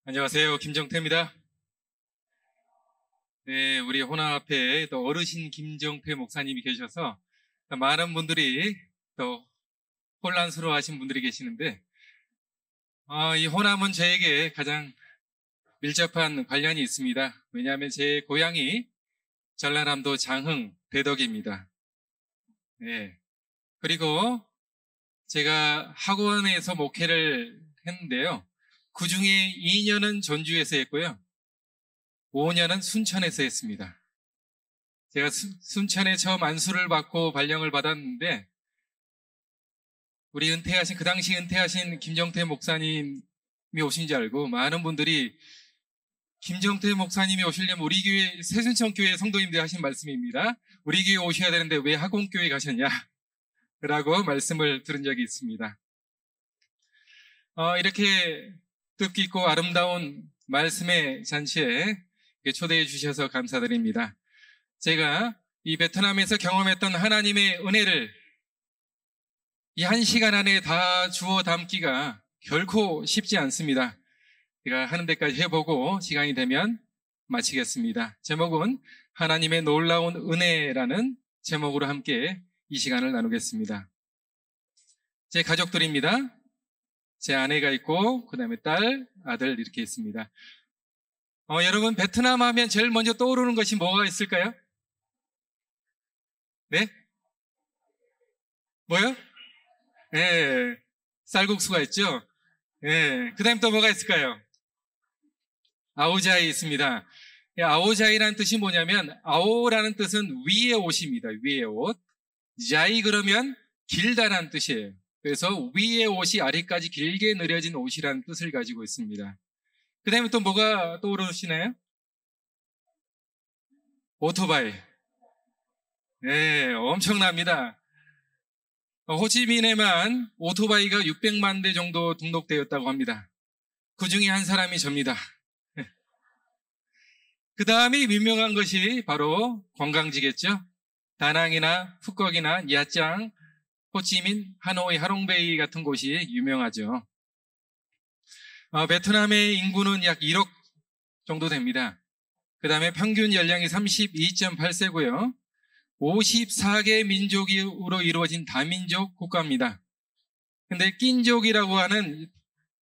안녕하세요. 김정태입니다. 네, 우리 호남 앞에 또 어르신 김정태 목사님이 계셔서 많은 분들이 또 혼란스러워 하신 분들이 계시는데, 이 호남은 저에게 가장 밀접한 관련이 있습니다. 왜냐하면 제 고향이 전라남도 장흥 대덕입니다. 네. 그리고 제가 학원에서 목회를 했는데요. 그 중에 2년은 전주에서 했고요. 5년은 순천에서 했습니다. 제가 순천에 처음 안수를 받고 발령을 받았는데, 우리 그 당시 은퇴하신 김정태 목사님이 오신 줄 알고 많은 분들이 김정태 목사님이 오시려면 우리 교회, 새순천 교회 성도님들 하신 말씀입니다. 우리 교회 오셔야 되는데 왜 학원교회 가셨냐? 라고 말씀을 들은 적이 있습니다. 이렇게 뜻깊고 아름다운 말씀의 잔치에 초대해 주셔서 감사드립니다. 제가 이 베트남에서 경험했던 하나님의 은혜를 이 1시간 안에 다 주워 담기가 결코 쉽지 않습니다. 제가 하는 데까지 해보고 시간이 되면 마치겠습니다. 제목은 하나님의 놀라운 은혜라는 제목으로 함께 이 시간을 나누겠습니다. 제 가족들입니다. 제 아내가 있고 그 다음에 딸, 아들 이렇게 있습니다. 여러분 베트남 하면 제일 먼저 떠오르는 것이 뭐가 있을까요? 네? 뭐요? 네, 쌀국수가 있죠? 네, 그 다음에 또 뭐가 있을까요? 아오자이 있습니다. 아오자이라는 뜻이 뭐냐면 아오라는 뜻은 위의 옷입니다. 위의 옷. 자이 그러면 길다라는 뜻이에요. 그래서 위의 옷이 아래까지 길게 늘여진 옷이라는 뜻을 가지고 있습니다. 그 다음에 또 뭐가 떠오르시나요? 오토바이. 네, 엄청납니다. 호치민에만 오토바이가 600만 대 정도 등록되었다고 합니다. 그 중에 한 사람이 접니다. 그 다음에 유명한 것이 바로 관광지겠죠. 다낭이나 푸꾸옥이나 야짱, 호치민, 하노이, 하롱베이 같은 곳이 유명하죠. 베트남의 인구는 약 1억 정도 됩니다. 그 다음에 평균 연령이 32.8세고요. 54개 민족으로 이루어진 다민족 국가입니다. 근데 낀족이라고 하는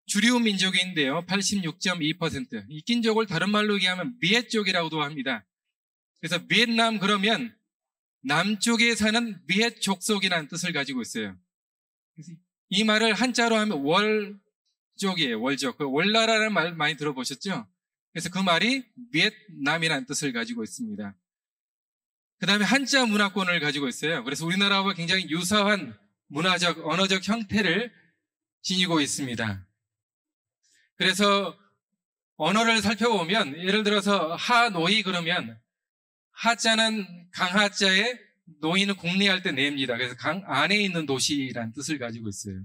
주류 민족인데요. 86.2%. 이 낀족을 다른 말로 얘기하면 미엣족이라고도 합니다. 그래서 비엔남 그러면 남쪽에 사는 미엣 족속이라는 뜻을 가지고 있어요. 이 말을 한자로 하면 월족이에요. 월족. 그 월나라라는 말 많이 들어보셨죠? 그래서 그 말이 비엔남이라는 뜻을 가지고 있습니다. 그 다음에 한자 문화권을 가지고 있어요. 그래서 우리나라와 굉장히 유사한 문화적, 언어적 형태를 지니고 있습니다. 그래서 언어를 살펴보면 예를 들어서 하노이 그러면 하자는 강하자에 노이는 공리할 때 내입니다. 그래서 강 안에 있는 도시라는 뜻을 가지고 있어요.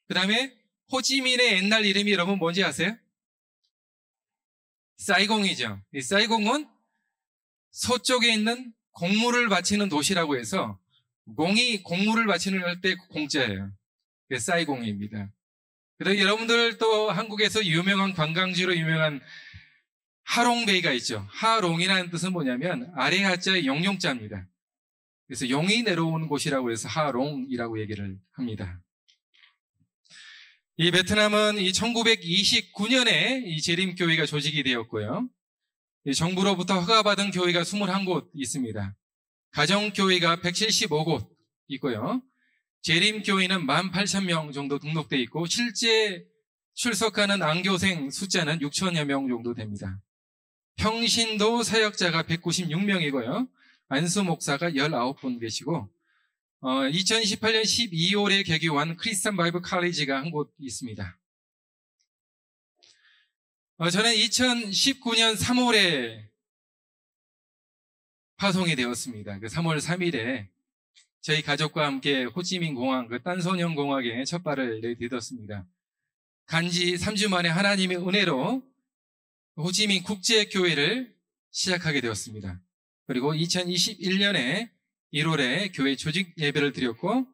그 다음에 호치민의 옛날 이름이 여러분 뭔지 아세요? 사이공이죠. 이 사이공은 서쪽에 있는 공물을 바치는 도시라고 해서 공이 공물을 바치는 할 때 공짜예요. 그게 사이공입니다. 그리고 여러분들 또 한국에서 유명한 관광지로 유명한 하롱베이가 있죠. 하롱이라는 뜻은 뭐냐면 아래 하자의 영용자입니다. 그래서 용이 내려오는 곳이라고 해서 하롱이라고 얘기를 합니다. 이 베트남은 이 1929년에 이 재림교회가 조직이 되었고요. 이 정부로부터 허가받은 교회가 21곳 있습니다. 가정교회가 175곳 있고요. 재림교회는 18,000명 정도 등록되어 있고 실제 출석하는 안교생 숫자는 6천여 명 정도 됩니다. 평신도 사역자가 196명이고요. 안수 목사가 19분 계시고 2018년 12월에 개교한 크리스찬 바이블 칼리지가 한 곳 있습니다. 저는 2019년 3월에 파송이 되었습니다. 그 3월 3일에 저희 가족과 함께 호치민 공항, 그 딴소년 공항에 첫 발을 내딛었습니다. 간지 3주 만에 하나님의 은혜로 호치민 국제교회를 시작하게 되었습니다. 그리고 2021년에 1월에 교회 조직 예배를 드렸고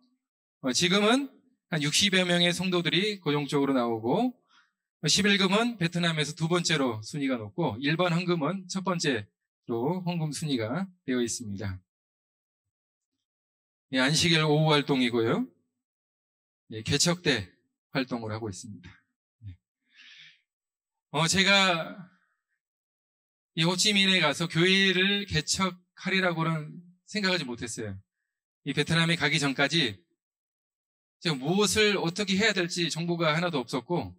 지금은 한 60여 명의 성도들이 고정적으로 나오고 11금은 베트남에서 두 번째로 순위가 높고 일반 헌금은 첫 번째로 헌금 순위가 되어 있습니다. 안식일 오후 활동이고요. 개척 때 활동을 하고 있습니다. 제가 이 호치민에 가서 교회를 개척하리라고는 생각하지 못했어요. 이 베트남에 가기 전까지 제가 무엇을 어떻게 해야 될지 정보가 하나도 없었고,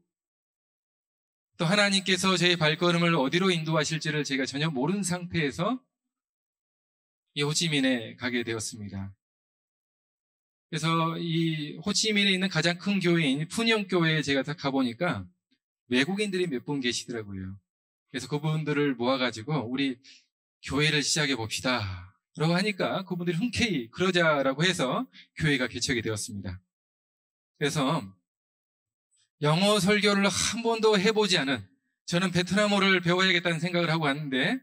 또 하나님께서 제 발걸음을 어디로 인도하실지를 제가 전혀 모르는 상태에서 이 호치민에 가게 되었습니다. 그래서 이 호치민에 있는 가장 큰 교회인 푸니엄교회에 제가 딱 가보니까 외국인들이 몇 분 계시더라고요. 그래서 그분들을 모아가지고 우리 교회를 시작해 봅시다 라고 하니까 그분들이 흔쾌히 그러자라고 해서 교회가 개척이 되었습니다. 그래서 영어 설교를 한 번도 해보지 않은, 저는 베트남어를 배워야겠다는 생각을 하고 왔는데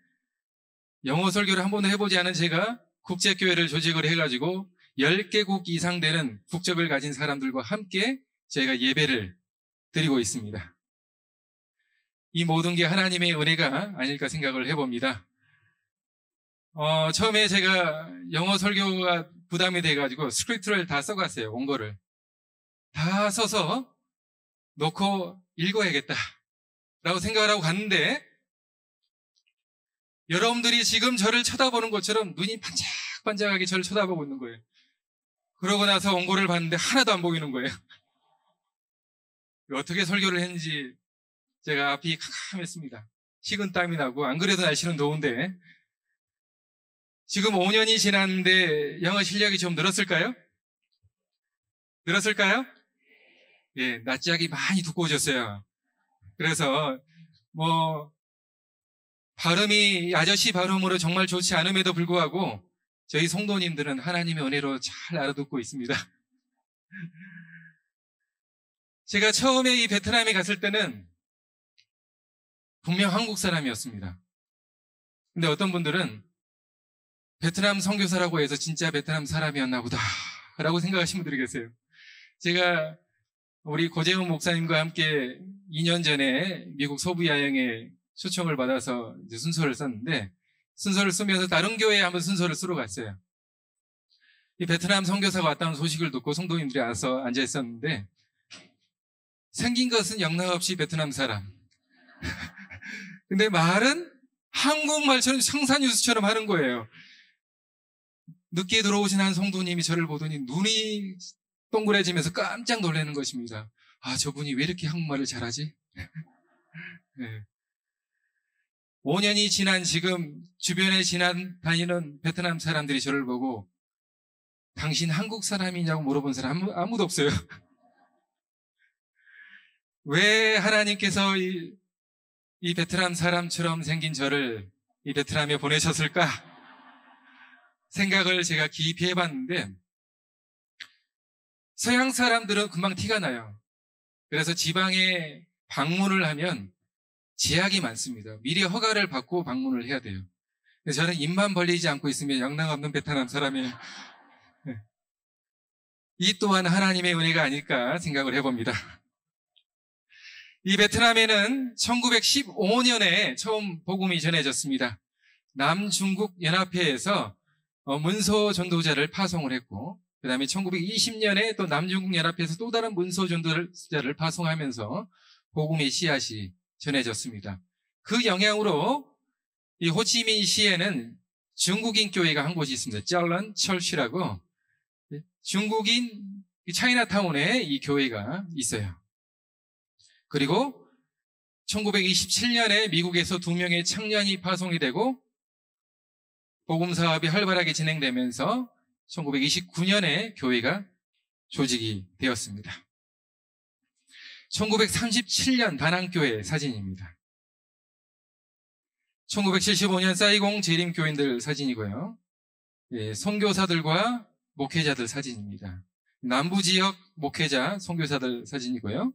영어 설교를 한 번도 해보지 않은 제가 국제교회를 조직을 해가지고 10개국 이상 되는 국적을 가진 사람들과 함께 제가 예배를 드리고 있습니다. 이 모든 게 하나님의 은혜가 아닐까 생각을 해봅니다. 처음에 제가 영어 설교가 부담이 돼가지고 스크립트를 다 써갔어요. 원고를 다 써서 놓고 읽어야겠다 라고 생각을 하고 갔는데, 여러분들이 지금 저를 쳐다보는 것처럼 눈이 반짝반짝하게 저를 쳐다보고 있는 거예요. 그러고 나서 원고를 봤는데 하나도 안 보이는 거예요. 어떻게 설교를 했는지 제가 앞이 캄캄했습니다. 식은땀이 나고, 안 그래도 날씨는 더운데. 지금 5년이 지났는데 영어 실력이 좀 늘었을까요? 늘었을까요? 예, 낯짝이 많이 두꺼워졌어요. 그래서 발음이 아저씨 발음으로 정말 좋지 않음에도 불구하고 저희 성도님들은 하나님의 은혜로 잘 알아듣고 있습니다. 제가 처음에 이 베트남에 갔을 때는 분명 한국 사람이었습니다. 근데 어떤 분들은 베트남 선교사라고 해서 진짜 베트남 사람이었나 보다 라고 생각하시는 분들이 계세요. 제가 우리 고재훈 목사님과 함께 2년 전에 미국 서부 야영에 초청을 받아서 이제 순서를 썼는데, 순서를 쓰면서 다른 교회에 한번 순서를 쓰러 갔어요. 이 베트남 선교사가 왔다는 소식을 듣고 성도님들이 와서 앉아 있었는데, 생긴 것은 영락없이 베트남 사람. 근데 말은 한국말처럼 청산유수처럼 하는 거예요. 늦게 들어오신 한 성도님이 저를 보더니 눈이 동그래지면서 깜짝 놀라는 것입니다. 아, 저분이 왜 이렇게 한국말을 잘하지? 네. 5년이 지난 지금 주변에 다니는 베트남 사람들이 저를 보고 당신 한국 사람이냐고 물어본 사람 아무도 없어요. 왜 하나님께서 이 베트남 사람처럼 생긴 저를 이 베트남에 보내셨을까? 생각을 제가 깊이 해봤는데, 서양 사람들은 금방 티가 나요. 그래서 지방에 방문을 하면 제약이 많습니다. 미리 허가를 받고 방문을 해야 돼요. 그래서 저는 입만 벌리지 않고 있으면 영락 없는 베트남 사람이에요. 이 또한 하나님의 은혜가 아닐까 생각을 해봅니다. 이 베트남에는 1915년에 처음 복음이 전해졌습니다. 남중국 연합회에서 문서 전도자를 파송을 했고, 그 다음에 1920년에 또 남중국 연합회에서 또 다른 문서 전도자를 파송하면서 복음의 씨앗이 전해졌습니다. 그 영향으로 이 호치민시에는 중국인 교회가 한 곳이 있습니다. 짤런 철치라고, 중국인 차이나타운에 이 교회가 있어요. 그리고 1927년에 미국에서 2명의 청년이 파송이 되고 복음 사업이 활발하게 진행되면서 1929년에 교회가 조직이 되었습니다. 1937년 다낭교회 사진입니다. 1975년 사이공 재림교인들 사진이고요. 예, 선교사들과 목회자들 사진입니다. 남부지역 목회자 선교사들 사진이고요.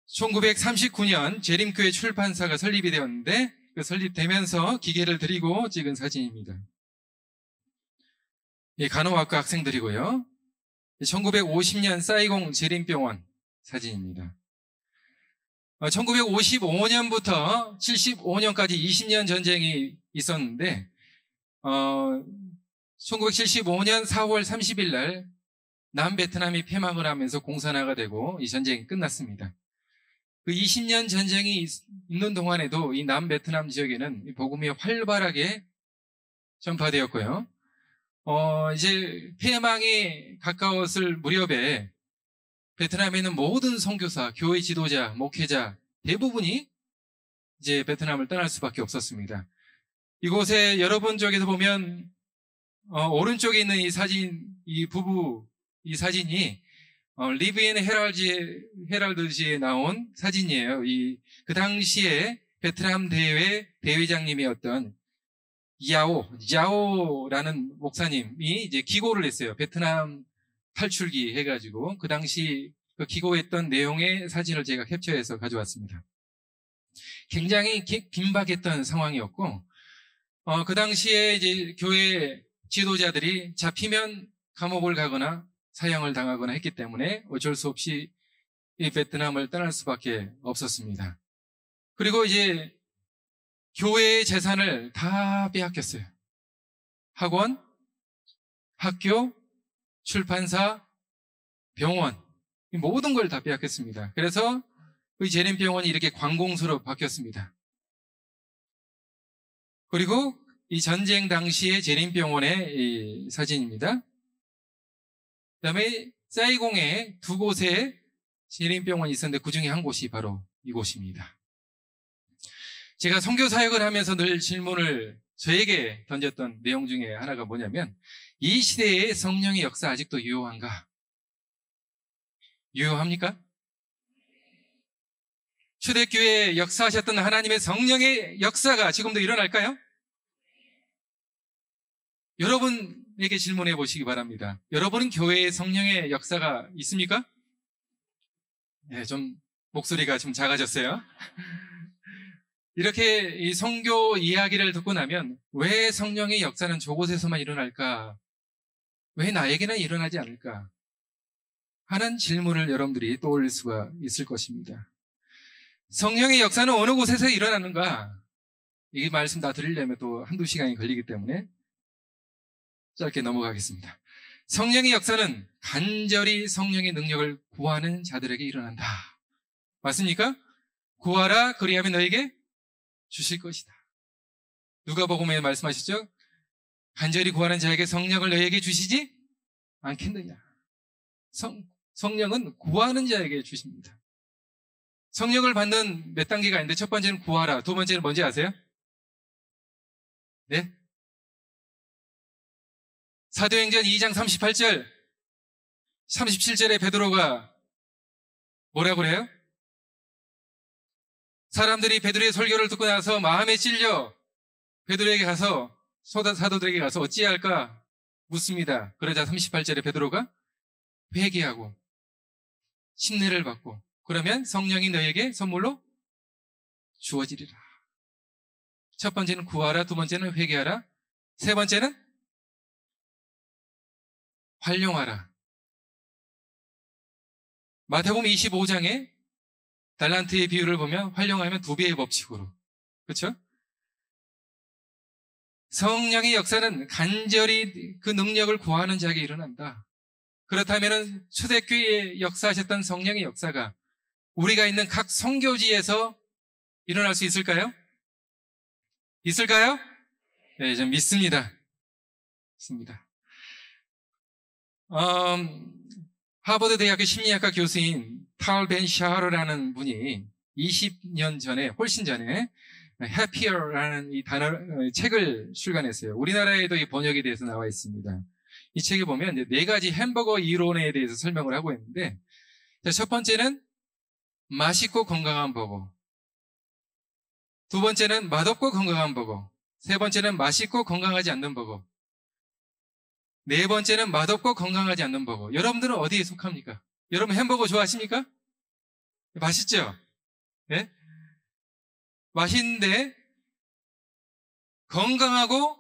1939년 재림교회 출판사가 설립이 되었는데, 그 설립되면서 기계를 들이고 찍은 사진입니다. 예, 간호학과 학생들이고요. 1950년 사이공 재림병원 사진입니다. 1955년부터 75년까지 20년 전쟁이 있었는데 1975년 4월 30일 날 남베트남이 폐망을 하면서 공산화가 되고 이 전쟁이 끝났습니다. 그 20년 전쟁이 있는 동안에도 이 남베트남 지역에는 복음이 활발하게 전파되었고요. 이제 폐망이 가까웠을 무렵에 베트남에 있는 모든 선교사, 교회 지도자, 목회자 대부분이 이제 베트남을 떠날 수밖에 없었습니다. 이곳에 여러분 쪽에서 보면 오른쪽에 있는 이 사진, 이 부부 이 사진이 리브 인 헤럴드지에 나온 사진이에요. 그 당시에 베트남 대회 대회장님이었던 야오라는 목사님이 이제 기고를 했어요. 베트남 탈출기 해가지고 그 당시 그 기고했던 내용의 사진을 제가 캡처해서 가져왔습니다. 굉장히 긴박했던 상황이었고, 그 당시에 이제 교회 지도자들이 잡히면 감옥을 가거나 사형을 당하거나 했기 때문에 어쩔 수 없이 이 베트남을 떠날 수밖에 없었습니다. 그리고 이제 교회의 재산을 다 빼앗겼어요. 학원, 학교, 출판사, 병원, 모든 걸 다 빼앗겼습니다. 그래서 이 재림병원이 이렇게 관공서로 바뀌었습니다. 그리고 이 전쟁 당시의 재림병원의 이 사진입니다. 그 다음에 사이공에 두 곳에 재림병원이 있었는데 그 중에 한 곳이 바로 이곳입니다. 제가 선교 사역을 하면서 늘 질문을 저에게 던졌던 내용 중에 하나가 뭐냐면, 이 시대의 성령의 역사 아직도 유효한가? 유효합니까? 초대교회에 역사하셨던 하나님의 성령의 역사가 지금도 일어날까요? 여러분에게 질문해 보시기 바랍니다. 여러분은 교회에 성령의 역사가 있습니까? 네, 좀 목소리가 좀 작아졌어요. 이렇게 이 선교 이야기를 듣고 나면 왜 성령의 역사는 저곳에서만 일어날까? 왜 나에게는 일어나지 않을까? 하는 질문을 여러분들이 떠올릴 수가 있을 것입니다. 성령의 역사는 어느 곳에서 일어나는가? 이 말씀 다 드리려면 또 한두 시간이 걸리기 때문에 짧게 넘어가겠습니다. 성령의 역사는 간절히 성령의 능력을 구하는 자들에게 일어난다. 맞습니까? 구하라 그리하면 너에게 주실 것이다. 누가복음에 말씀하셨죠? 간절히 구하는 자에게 성령을 너에게 주시지 않겠느냐. 성령은 구하는 자에게 주십니다. 성령을 받는 몇 단계가 있는데 첫 번째는 구하라, 두 번째는 뭔지 아세요? 네? 사도행전 2장 38절 37절에 베드로가 뭐라고 그래요? 사람들이 베드로의 설교를 듣고 나서 마음에 찔려 베드로에게 가서 사도들에게 가서 어찌할까 묻습니다. 그러자 38절에 베드로가 회개하고 침례를 받고 그러면 성령이 너에게 선물로 주어지리라. 첫 번째는 구하라, 두 번째는 회개하라, 세 번째는 활용하라. 마태복음 25장에 달란트의 비유를 보면 활용하면 2배의 법칙으로. 그렇죠? 성령의 역사는 간절히 그 능력을 구하는 자에게 일어난다. 그렇다면 초대교회에 역사하셨던 성령의 역사가 우리가 있는 각 선교지에서 일어날 수 있을까요? 있을까요? 네, 좀 믿습니다. 믿습니다. 하버드 대학교 심리학과 교수인 탈 벤 샤르라는 분이 20년 전에, 훨씬 전에 Happier라는 이 책을 출간했어요. 우리나라에도 이 번역에 대해서 나와 있습니다. 이 책에 보면 이제 4가지 햄버거 이론에 대해서 설명을 하고 있는데, 첫 번째는 맛있고 건강한 버거, 두 번째는 맛없고 건강한 버거, 세 번째는 맛있고 건강하지 않는 버거, 네 번째는 맛없고 건강하지 않는 버거. 여러분들은 어디에 속합니까? 여러분 햄버거 좋아하십니까? 맛있죠? 네? 맛있는데 건강하고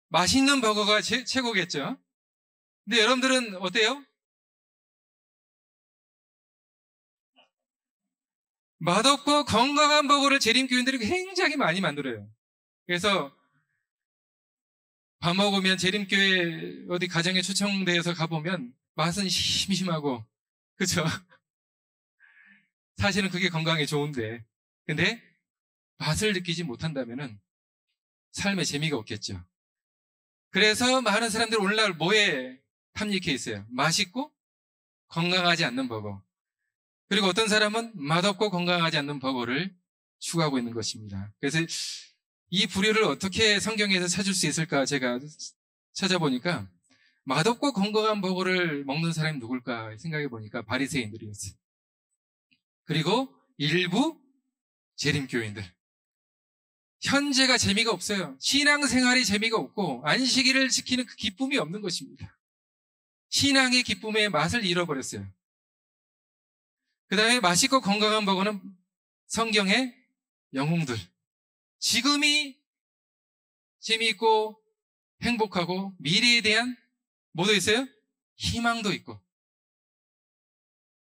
맛있는 버거가 최고겠죠? 근데 여러분들은 어때요? 맛없고 건강한 버거를 재림교인들이 굉장히 많이 만들어요. 그래서 밥 먹으면 재림교회 어디 가정에 초청되어서 가보면 맛은 심심하고, 그쵸? 사실은 그게 건강에 좋은데, 근데 맛을 느끼지 못한다면은 삶에 재미가 없겠죠. 그래서 많은 사람들이 오늘날 뭐에 탐닉해 있어요? 맛있고 건강하지 않는 버거. 그리고 어떤 사람은 맛없고 건강하지 않는 버거를 추구하고 있는 것입니다. 그래서 이 부류를 어떻게 성경에서 찾을 수 있을까 제가 찾아보니까 맛없고 건강한 버거를 먹는 사람이 누굴까 생각해 보니까 바리새인들이었어요. 그리고 일부 재림교인들. 현재가 재미가 없어요. 신앙생활이 재미가 없고 안식일을 지키는 그 기쁨이 없는 것입니다. 신앙의 기쁨의 맛을 잃어버렸어요. 그 다음에 맛있고 건강한 버거는 성경의 영웅들. 지금이 재미있고 행복하고 미래에 대한 뭐도 있어요? 희망도 있고.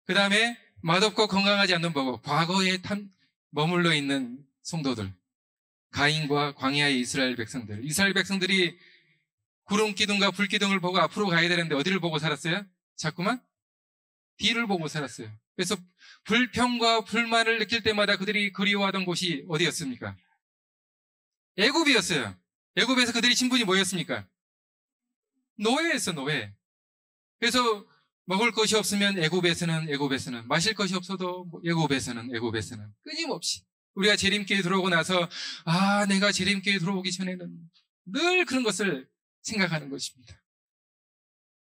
그 다음에 맛없고 건강하지 않는 버거. 과거에 머물러 있는 성도들. 가인과 광야의 이스라엘 백성들. 이스라엘 백성들이 구름 기둥과 불 기둥을 보고 앞으로 가야 되는데 어디를 보고 살았어요? 자꾸만 뒤를 보고 살았어요. 그래서 불평과 불만을 느낄 때마다 그들이 그리워하던 곳이 어디였습니까? 애굽이었어요. 애굽에서 그들이 신분이 뭐였습니까? 노예였어, 노예. 그래서 먹을 것이 없으면 애굽에서는 마실 것이 없어도 애굽에서는 끊임없이 우리가 재림교회에 들어오고 나서 내가 재림교회에 들어오기 전에는 늘 그런 것을 생각하는 것입니다.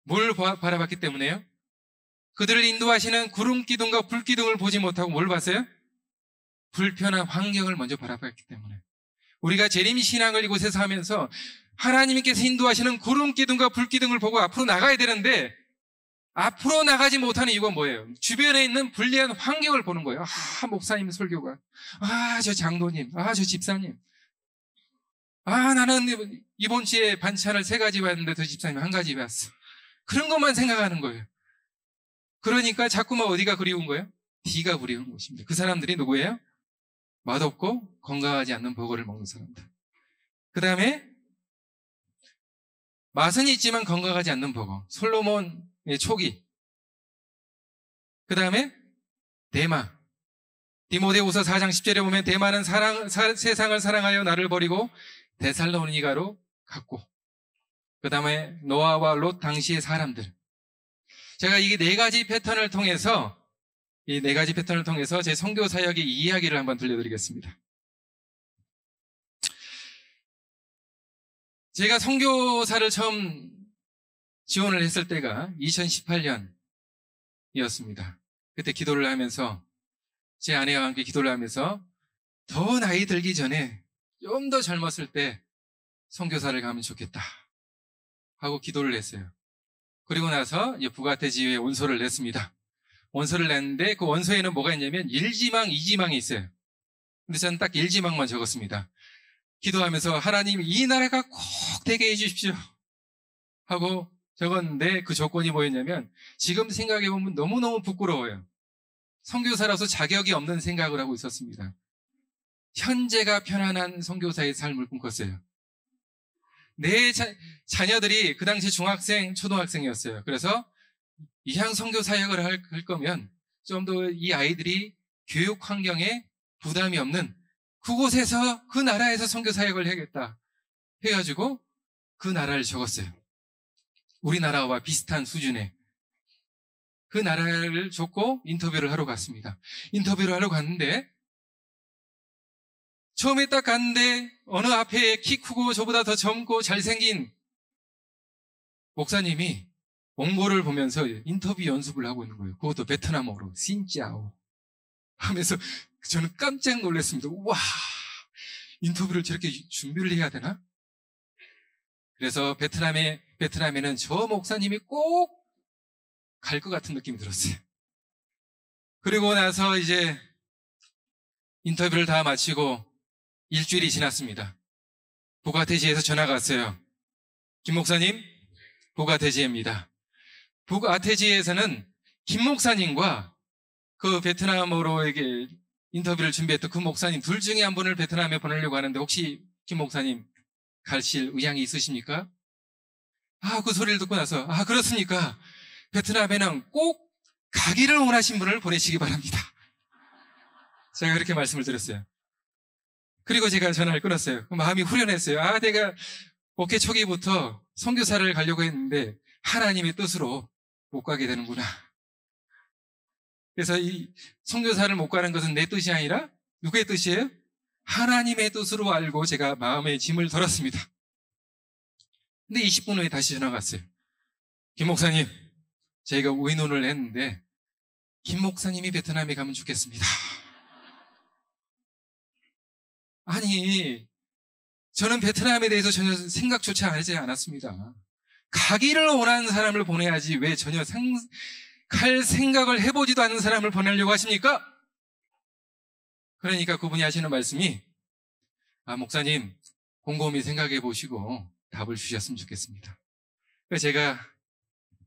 뭘 바라봤기 때문에요? 그들을 인도하시는 구름 기둥과 불 기둥을 보지 못하고 뭘 봤어요? 불편한 환경을 먼저 바라봤기 때문에. 우리가 재림 신앙을 이곳에서 하면서 하나님께서 인도하시는 구름 기둥과 불 기둥을 보고 앞으로 나가야 되는데 앞으로 나가지 못하는 이유가 뭐예요? 주변에 있는 불리한 환경을 보는 거예요. 목사님 설교가. 저 장로님. 저 집사님. 나는 이번 주에 반찬을 3가지 왔는데 저 집사님 1가지 왔어. 그런 것만 생각하는 거예요. 그러니까 자꾸만 어디가 그리운 거예요? 뒤가 그리운 것입니다. 그 사람들이 누구예요? 맛없고 건강하지 않는 버거를 먹는 사람들. 그 다음에 맛은 있지만 건강하지 않는 버거. 솔로몬의 초기. 그 다음에 데마. 디모데후서 4장 10절에 보면 데마는 세상을 사랑하여 나를 버리고 데살로니가로 갔고, 그 다음에 노아와 롯 당시의 사람들. 제가 이 4가지 패턴을 통해서 제 선교 사역의 이야기를 한번 들려드리겠습니다. 제가 선교사를 처음 지원을 했을 때가 2018년이었습니다. 그때 기도를 하면서 제 아내와 함께 기도를 하면서 더 나이 들기 전에 좀 더 젊었을 때 선교사를 가면 좋겠다 하고 기도를 했어요. 그리고 나서 북아태지회에 원서를 냈습니다. 원서를 냈는데 그 원서에는 뭐가 있냐면 1지망, 2지망이 있어요. 근데 저는 딱 1지망만 적었습니다. 기도하면서 하나님 이 나라가 꼭 되게 해주십시오 하고 적었는데 그 조건이 뭐였냐면 지금 생각해보면 너무너무 부끄러워요. 선교사라서 자격이 없는 생각을 하고 있었습니다. 현재가 편안한 선교사의 삶을 꿈꿨어요. 내 자녀들이 그 당시 중학생, 초등학생이었어요. 그래서 이향 선교 사역을 할 거면 좀 더 이 아이들이 교육 환경에 부담이 없는 그곳에서 그 나라에서 선교 사역을 해야겠다 해가지고 그 나라를 적었어요. 우리나라와 비슷한 수준의 그 나라를 적고 인터뷰를 하러 갔습니다. 인터뷰를 하러 갔는데 처음에 딱 갔는데 어느 앞에 키 크고 저보다 더 젊고 잘생긴 목사님이 원고를 보면서 인터뷰 연습을 하고 있는 거예요. 그것도 베트남어로 신짜오 하면서 저는 깜짝 놀랐습니다. 와, 인터뷰를 저렇게 준비를 해야 되나? 그래서 베트남에는 저 목사님이 꼭 갈 것 같은 느낌이 들었어요. 그리고 나서 이제 인터뷰를 다 마치고 일주일이 지났습니다. 북아태지에서 전화가 왔어요. 김 목사님, 북아태지입니다. 북아태지에서는 김 목사님과 그 베트남어로 이게 인터뷰를 준비했던 그 목사님 둘 중에 한 분을 베트남에 보내려고 하는데 혹시 김 목사님 가실 의향이 있으십니까? 그 소리를 듣고 나서 그렇습니까? 베트남에는 꼭 가기를 원하신 분을 보내시기 바랍니다. 제가 그렇게 말씀을 드렸어요. 그리고 제가 전화를 끊었어요. 마음이 후련했어요. 내가 목회 초기부터 선교사를 가려고 했는데 하나님의 뜻으로 못 가게 되는구나. 그래서 이 선교사를 못 가는 것은 내 뜻이 아니라 누구의 뜻이에요? 하나님의 뜻으로 알고 제가 마음의 짐을 덜었습니다. 근데 20분 후에 다시 전화가 왔어요. 김 목사님, 저희가 의논을 했는데 김 목사님이 베트남에 가면 좋겠습니다. 아니, 저는 베트남에 대해서 전혀 생각조차 하지 않았습니다. 가기를 원하는 사람을 보내야지 왜 전혀 갈 생각을 해보지도 않는 사람을 보내려고 하십니까? 그러니까 그분이 하시는 말씀이 목사님 곰곰이 생각해 보시고 답을 주셨으면 좋겠습니다. 그래서 제가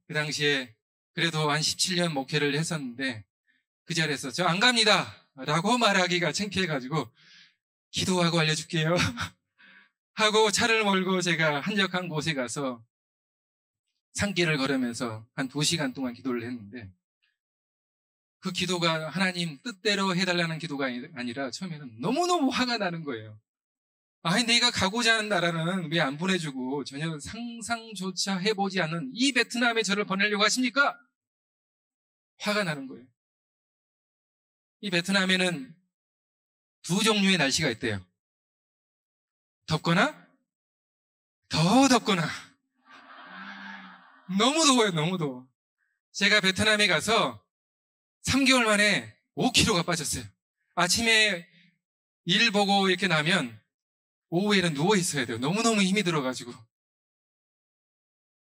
그 당시에 그래도 한 17년 목회를 했었는데 그 자리에서 저 안 갑니다 라고 말하기가 창피해가지고 기도하고 알려줄게요 하고 차를 몰고 제가 한적한 곳에 가서 산길을 걸으면서 한 2시간 동안 기도를 했는데 그 기도가 하나님 뜻대로 해달라는 기도가 아니라 처음에는 너무너무 화가 나는 거예요. 내가 가고자 하는 나라는 왜 안 보내주고 전혀 상상조차 해보지 않는 이 베트남에 저를 보내려고 하십니까? 화가 나는 거예요. 이 베트남에는 2종류의 날씨가 있대요. 덥거나 더 덥거나 너무 더워요. 너무 더워. 제가 베트남에 가서 3개월 만에 5kg가 빠졌어요. 아침에 일 보고 이렇게 나면 오후에는 누워 있어야 돼요. 너무너무 힘이 들어가지고.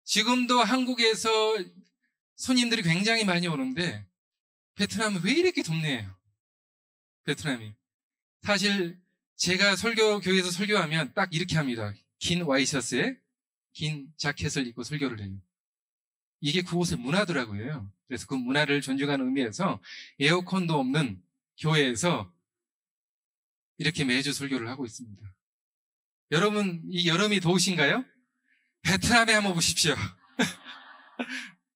지금도 한국에서 손님들이 굉장히 많이 오는데 베트남은 왜 이렇게 덥네요. 베트남이. 사실 제가 교회에서 설교하면 딱 이렇게 합니다. 긴 와이셔츠에 긴 자켓을 입고 설교를 해요. 이게 그곳의 문화더라고요. 그래서 그 문화를 존중하는 의미에서 에어컨도 없는 교회에서 이렇게 매주 설교를 하고 있습니다. 여러분, 이 여름이 더우신가요? 베트남에 한번 보십시오.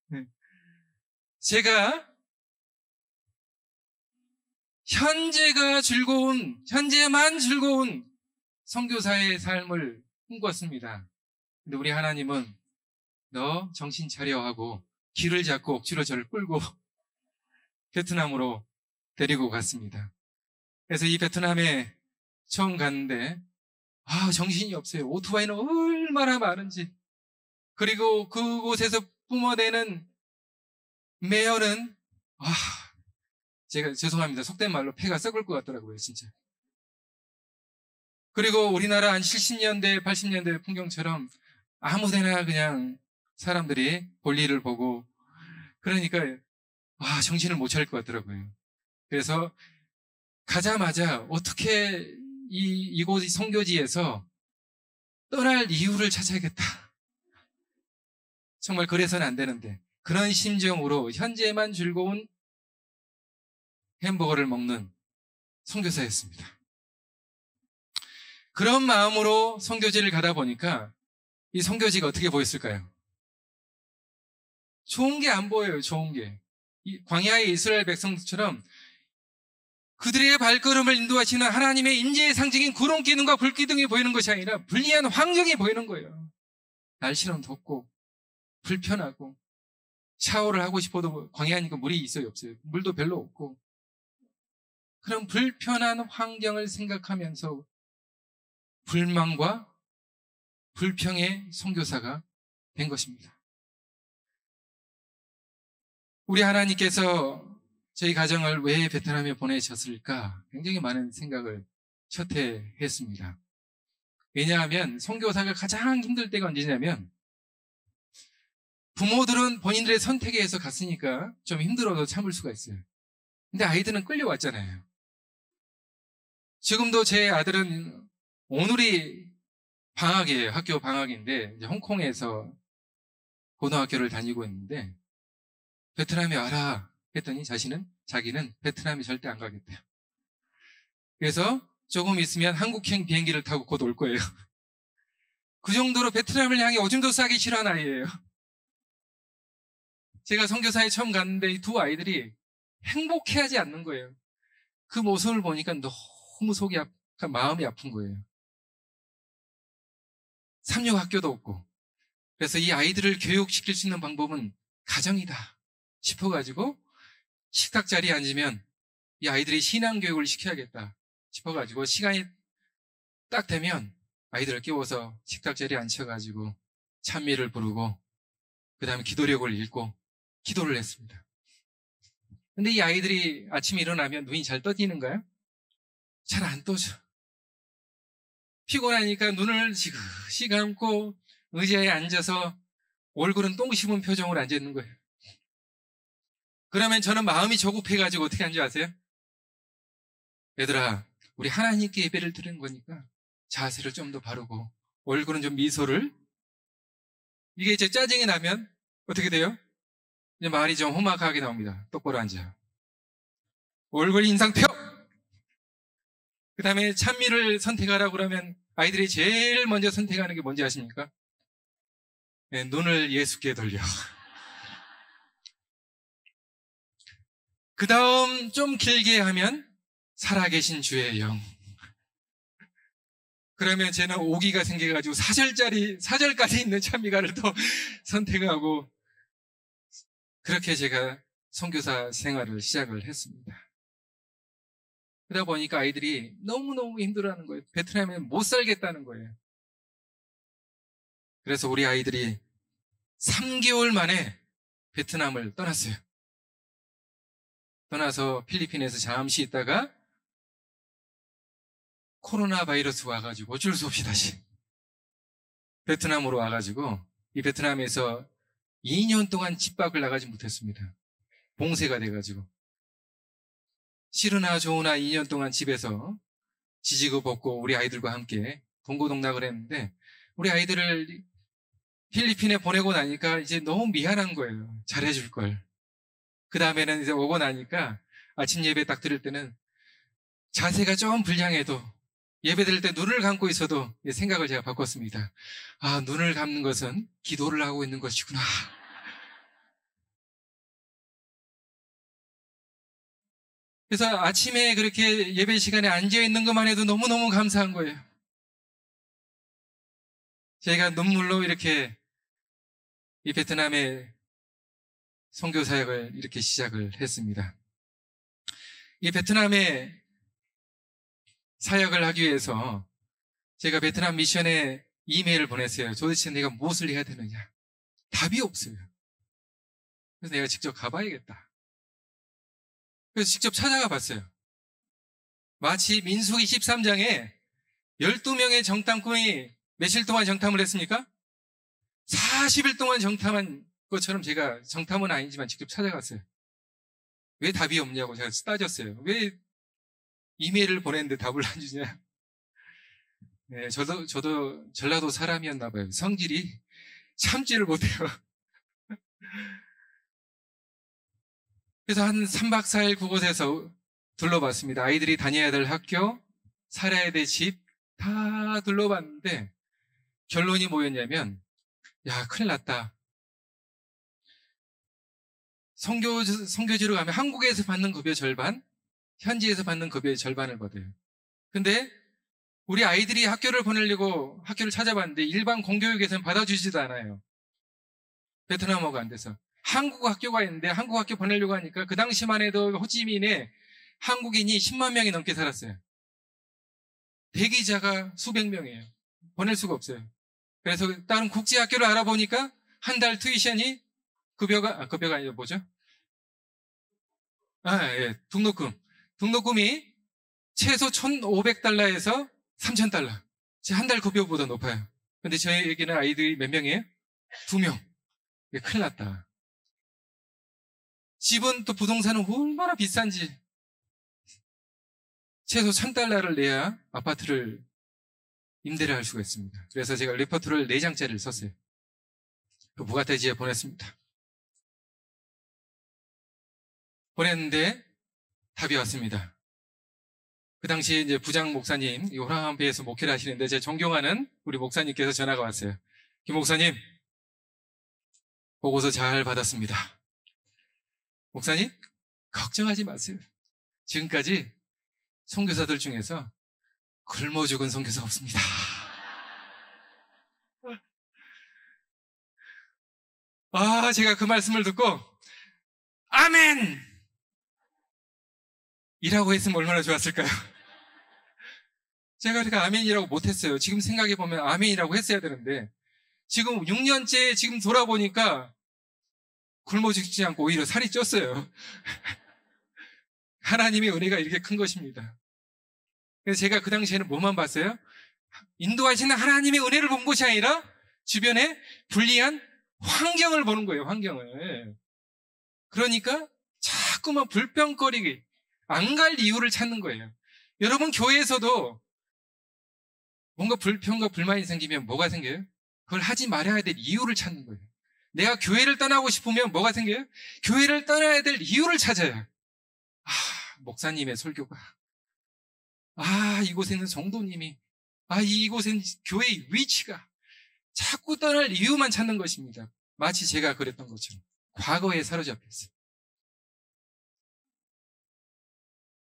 네. 제가 현재만 즐거운 선교사의 삶을 꿈꿨습니다. 근데 우리 하나님은 너 정신 차려 하고 길을 잡고 억지로 저를 끌고 베트남으로 데리고 갔습니다. 그래서 이 베트남에 처음 갔는데 정신이 없어요. 오토바이는 얼마나 많은지. 그리고 그곳에서 뿜어내는 매연은 제가 죄송합니다. 속된 말로 폐가 썩을 것 같더라고요. 진짜. 그리고 우리나라 한 70년대 80년대 풍경처럼 아무데나 그냥 사람들이 볼일을 보고 그러니까 정신을 못 차릴 것 같더라고요. 그래서 가자마자 어떻게 이곳 선교지에서 떠날 이유를 찾아야겠다. 정말 그래서는 안 되는데 그런 심정으로 현재만 즐거운 햄버거를 먹는 선교사였습니다. 그런 마음으로 선교지를 가다 보니까 이 선교지가 어떻게 보였을까요? 좋은 게 안 보여요. 좋은 게. 광야의 이스라엘 백성들처럼 그들의 발걸음을 인도하시는 하나님의 임재의 상징인 구름 기둥과 불 기둥이 보이는 것이 아니라 불리한 환경이 보이는 거예요. 날씨는 덥고 불편하고 샤워를 하고 싶어도 광야니까 물이 있어요 없어요? 물도 별로 없고 그런 불편한 환경을 생각하면서 불만과 불평의 선교사가 된 것입니다. 우리 하나님께서 저희 가정을 왜 베트남에 보내셨을까? 굉장히 많은 생각을 첫해 했습니다. 왜냐하면 선교사가 가장 힘들 때가 언제냐면 부모들은 본인들의 선택에 의해서 갔으니까 좀 힘들어도 참을 수가 있어요. 근데 아이들은 끌려왔잖아요. 지금도 제 아들은 오늘이 방학이에요. 학교 방학인데 이제 홍콩에서 고등학교를 다니고 있는데 베트남에 와라 했더니 자기는 베트남에 절대 안 가겠대요. 그래서 조금 있으면 한국행 비행기를 타고 곧 올 거예요. 그 정도로 베트남을 향해 오줌도 싸기 싫어하는 아이예요. 제가 선교사에 처음 갔는데 이 두 아이들이 행복해하지 않는 거예요. 그 모습을 보니까 너무 속이 마음이 아픈 거예요. 삼육 학교도 없고. 그래서 이 아이들을 교육시킬 수 있는 방법은 가정이다 싶어가지고 식탁 자리에 앉으면 이 아이들이 신앙교육을 시켜야겠다 싶어가지고 시간이 딱 되면 아이들을 깨워서 식탁 자리에 앉혀가지고 찬미를 부르고 그 다음에 기도력을 읽고 기도를 했습니다. 근데 이 아이들이 아침에 일어나면 눈이 잘 떠지는가요? 잘 안 떠져. 피곤하니까 눈을 지그시 감고 의자에 앉아서 얼굴은 똥 씹은 표정으로 앉아있는 거예요. 그러면 저는 마음이 조급해가지고 어떻게 하는 줄 아세요? 얘들아, 우리 하나님께 예배를 드리는 거니까 자세를 좀 더 바르고 얼굴은 좀 미소를, 이게 이제 짜증이 나면 어떻게 돼요? 이제 말이 좀 험악하게 나옵니다. 똑바로 앉아. 얼굴 인상 펴! 그 다음에 찬미를 선택하라고 그러면 아이들이 제일 먼저 선택하는 게 뭔지 아십니까? 네, 눈을 예수께 돌려. 그 다음 좀 길게 하면 살아계신 주의 영. 그러면 쟤는 오기가 생겨가지고 4절까지 있는 찬미가를 또 선택하고, 그렇게 제가 선교사 생활을 시작을 했습니다. 그러다 보니까 아이들이 너무너무 힘들어하는 거예요. 베트남에 못 살겠다는 거예요. 그래서 우리 아이들이 3개월 만에 베트남을 떠났어요. 떠나서 필리핀에서 잠시 있다가 코로나 바이러스 와가지고 어쩔 수 없이 다시 베트남으로 와가지고 이 베트남에서 2년 동안 집 밖을 나가지 못했습니다. 봉쇄가 돼가지고. 싫으나 좋으나 2년 동안 집에서 지지고 볶고 우리 아이들과 함께 동고동락을 했는데, 우리 아이들을 필리핀에 보내고 나니까 이제 너무 미안한 거예요. 잘해줄 걸. 그 다음에는 이제 오고 나니까 아침 예배 딱 드릴 때는 자세가 좀 불량해도 예배 드릴 때 눈을 감고 있어도 생각을 제가 바꿨습니다. 아, 눈을 감는 것은 기도를 하고 있는 것이구나. 그래서 아침에 그렇게 예배 시간에 앉아있는 것만 해도 너무너무 감사한 거예요. 제가 눈물로 이렇게 이 베트남의 선교 사역을 이렇게 시작을 했습니다. 이 베트남의 사역을 하기 위해서 제가 베트남 미션에 이메일을 보냈어요. 도대체 내가 무엇을 해야 되느냐. 답이 없어요. 그래서 내가 직접 가봐야겠다. 그래서 직접 찾아가 봤어요. 마치 민수기 13장에 12명의 정탐꾼이 며칠 동안 정탐을 했습니까? 40일 동안 정탐한 것처럼 제가 정탐은 아니지만 직접 찾아갔어요. 왜 답이 없냐고 제가 따졌어요. 왜 이메일을 보냈는데 답을 안 주냐. 네, 저도 전라도 사람이었나 봐요. 성질이 참지를 못해요. 그래서 한 3박 4일 그곳에서 둘러봤습니다. 아이들이 다녀야 될 학교, 살아야 될 집 다 둘러봤는데 결론이 뭐였냐면, 야, 큰일 났다. 선교지로 가면 한국에서 받는 급여 절반, 현지에서 받는 급여의 절반을 받아요. 근데 우리 아이들이 학교를 보내려고 학교를 찾아봤는데 일반 공교육에서는 받아주지도 않아요. 베트남어가 안 돼서. 한국 학교가 있는데 한국 학교 보내려고 하니까 그 당시만 해도 호치민에 한국인이 10만 명이 넘게 살았어요. 대기자가 수백 명이에요. 보낼 수가 없어요. 그래서 다른 국제 학교를 알아보니까 한 달 투이션이 급여가 아니라 뭐죠? 예, 등록금이 최소 1,500달러에서 3,000달러. 한 달 급여보다 높아요. 근데 저희에게는 아이들이 몇 명이에요? 2명. 큰일 났다. 집은 또 부동산은 얼마나 비싼지. 최소 1,000달러를 내야 아파트를 임대를 할 수가 있습니다. 그래서 제가 리포트를 4장짜리를 썼어요. 그 무가태지에 보냈습니다. 보냈는데 답이 왔습니다. 그 당시에 이제 부장 목사님, 이 호랑함교회에서 목회를 하시는데 제 존경하는 우리 목사님께서 전화가 왔어요. 김 목사님, 보고서 잘 받았습니다. 목사님, 걱정하지 마세요. 지금까지 선교사들 중에서 굶어 죽은 선교사 없습니다. 제가 그 말씀을 듣고 아멘! 이라고 했으면 얼마나 좋았을까요? 제가 그러니까 아멘이라고 못했어요. 지금 생각해보면 아멘이라고 했어야 되는데 지금 6년째 지금 돌아보니까 굶어 죽지 않고 오히려 살이 쪘어요. 하나님의 은혜가 이렇게 큰 것입니다. 그래서 제가 그 당시에는 뭐만 봤어요? 인도하시는 하나님의 은혜를 본 것이 아니라 주변에 불리한 환경을 보는 거예요. 환경을. 그러니까 자꾸만 불평거리게 안 갈 이유를 찾는 거예요. 여러분 교회에서도 뭔가 불평과 불만이 생기면 뭐가 생겨요? 그걸 하지 말아야 될 이유를 찾는 거예요. 내가 교회를 떠나고 싶으면 뭐가 생겨요? 교회를 떠나야 될 이유를 찾아요. 목사님의 설교가, 이곳에는 성도님이, 이곳엔 교회의 위치가, 자꾸 떠날 이유만 찾는 것입니다. 마치 제가 그랬던 것처럼 과거에 사로잡혔어요.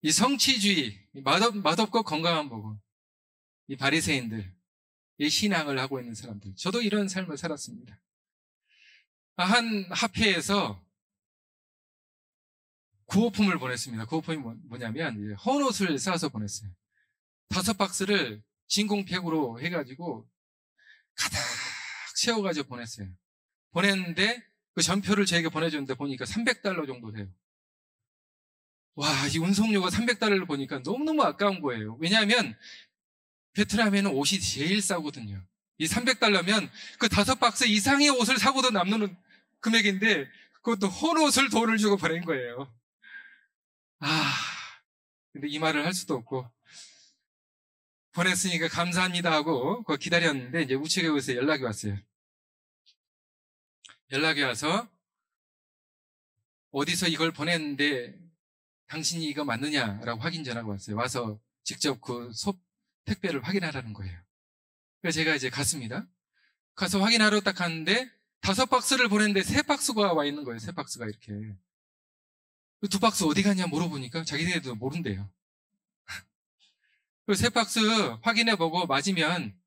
이 성취주의, 맛없고 건강한 복음, 이 바리새인들, 이 신앙을 하고 있는 사람들, 저도 이런 삶을 살았습니다. 한 합회에서 구호품을 보냈습니다. 구호품이 뭐냐면 헌옷을 싸서 보냈어요. 5박스를 진공팩으로 해가지고 가득 채워가지고 보냈어요. 보냈는데 그 전표를 저에게 보내줬는데 보니까 $300 정도 돼요. 이 운송료가 $300를 보니까 너무너무 아까운 거예요. 왜냐하면 베트남에는 옷이 제일 싸거든요. 이 $300면 그 5박스 이상의 옷을 사고도 남는 금액인데 그것도 헌옷을 돈을 주고 보낸 거예요. 근데 이 말을 할 수도 없고 보냈으니까 감사합니다 하고 그거 기다렸는데 이제 우체국에서 연락이 왔어요. 연락이 와서 어디서 이걸 보냈는데 당신이 이거 맞느냐라고 확인 전화가 왔어요. 와서 직접 그 택배를 확인하라는 거예요. 그래서 제가 이제 갔습니다. 가서 확인하러 딱 갔는데 5박스를 보냈는데 3박스가 와 있는 거예요. 3박스가 이렇게. 2박스 어디 갔냐 물어보니까 자기네도 모른대요. 그 3박스 확인해보고 맞으면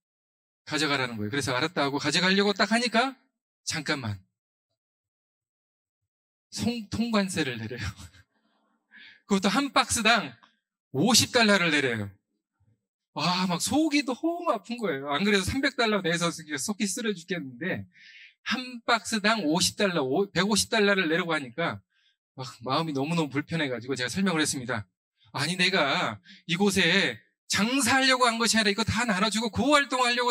가져가라는 거예요. 그래서 알았다 하고 가져가려고 딱 하니까 잠깐만. 통관세를 내려요. 그것도 한 박스당 $50를 내려요. 막 속이 너무 아픈 거예요. 안 그래도 $300 내서 속이 쓰러 죽겠는데 한 박스당 $50, $150를 내려고 하니까 마음이 너무너무 불편해가지고 제가 설명을 했습니다. 내가 이곳에 장사하려고 한 것이 아니라 이거 다 나눠주고 구호활동하려고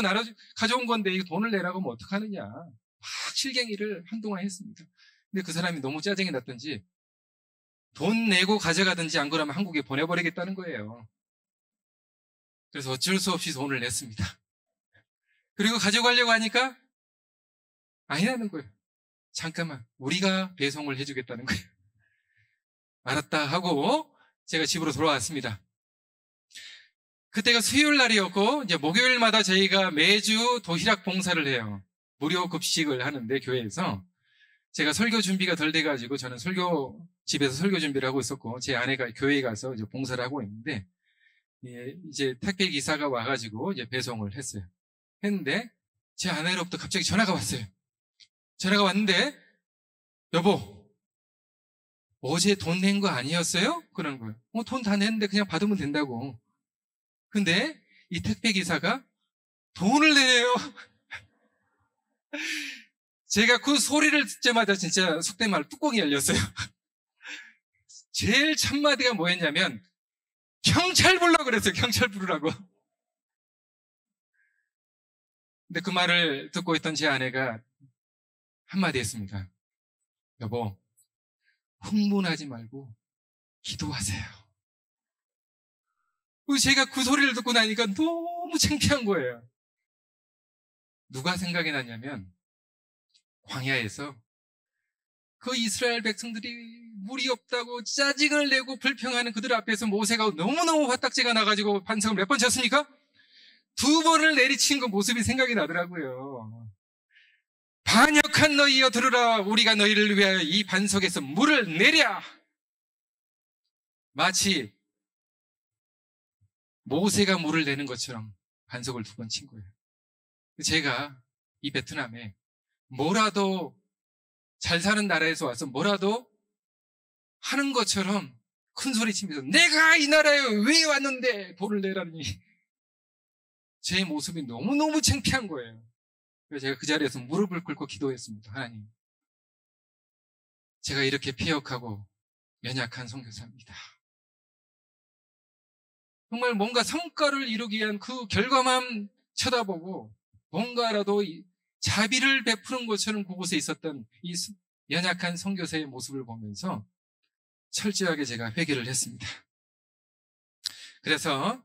가져온 건데 이거 돈을 내라고 하면 어떡하느냐. 막 실갱이를 한동안 했습니다. 근데 그 사람이 너무 짜증이 났던지 돈 내고 가져가든지 안 그러면 한국에 보내버리겠다는 거예요. 그래서 어쩔 수 없이 돈을 냈습니다. 그리고 가져가려고 하니까 아니라는 거예요. 잠깐만, 우리가 배송을 해주겠다는 거예요. 알았다 하고 제가 집으로 돌아왔습니다. 그때가 수요일 날이었고 이제 목요일마다 저희가 매주 도시락 봉사를 해요. 무료 급식을 하는데 교회에서 제가 설교 준비가 덜 돼가지고 저는 집에서 설교 준비를 하고 있었고 제 아내가 교회에 가서 이제 봉사를 하고 있는데 이제 택배 기사가 와가지고 이제 배송을 했는데 제 아내로부터 갑자기 전화가 왔어요. 전화가 왔는데 여보 어제 돈 낸 거 아니었어요? 그러는 거예요. 돈 다 냈는데 그냥 받으면 된다고. 근데 이 택배 기사가 돈을 내네요. 제가 그 소리를 듣자마자 진짜 속된 말 뚜껑이 열렸어요. 제일 첫마디가 뭐였냐면 경찰 부르라고 그랬어요. 경찰 부르라고. 근데 그 말을 듣고 있던 제 아내가 한마디 했습니다. 여보, 흥분하지 말고 기도하세요. 제가 그 소리를 듣고 나니까 너무 창피한 거예요. 누가 생각이 났냐면 광야에서 그 이스라엘 백성들이 물이 없다고 짜증을 내고 불평하는 그들 앞에서 모세가 너무너무 화딱지가 나가지고 반석을 몇 번 쳤습니까? 2번을 내리친 그 모습이 생각이 나더라고요. 반역한 너희여 들으라. 우리가 너희를 위하여 이 반석에서 물을 내랴. 마치 모세가 물을 내는 것처럼 반석을 2번 친 거예요. 제가 이 베트남에 뭐라도 잘 사는 나라에서 와서 뭐라도 하는 것처럼 큰 소리 치면서 내가 이 나라에 왜 왔는데 돈을 내라니, 제 모습이 너무너무 창피한 거예요. 그래서 제가 그 자리에서 무릎을 꿇고 기도했습니다. 하나님, 제가 이렇게 폐역하고 연약한 선교사입니다. 정말 뭔가 성과를 이루기 위한 그 결과만 쳐다보고 뭔가라도 자비를 베푸는 것처럼 그곳에 있었던 이 연약한 선교사의 모습을 보면서 철저하게 제가 회개를 했습니다. 그래서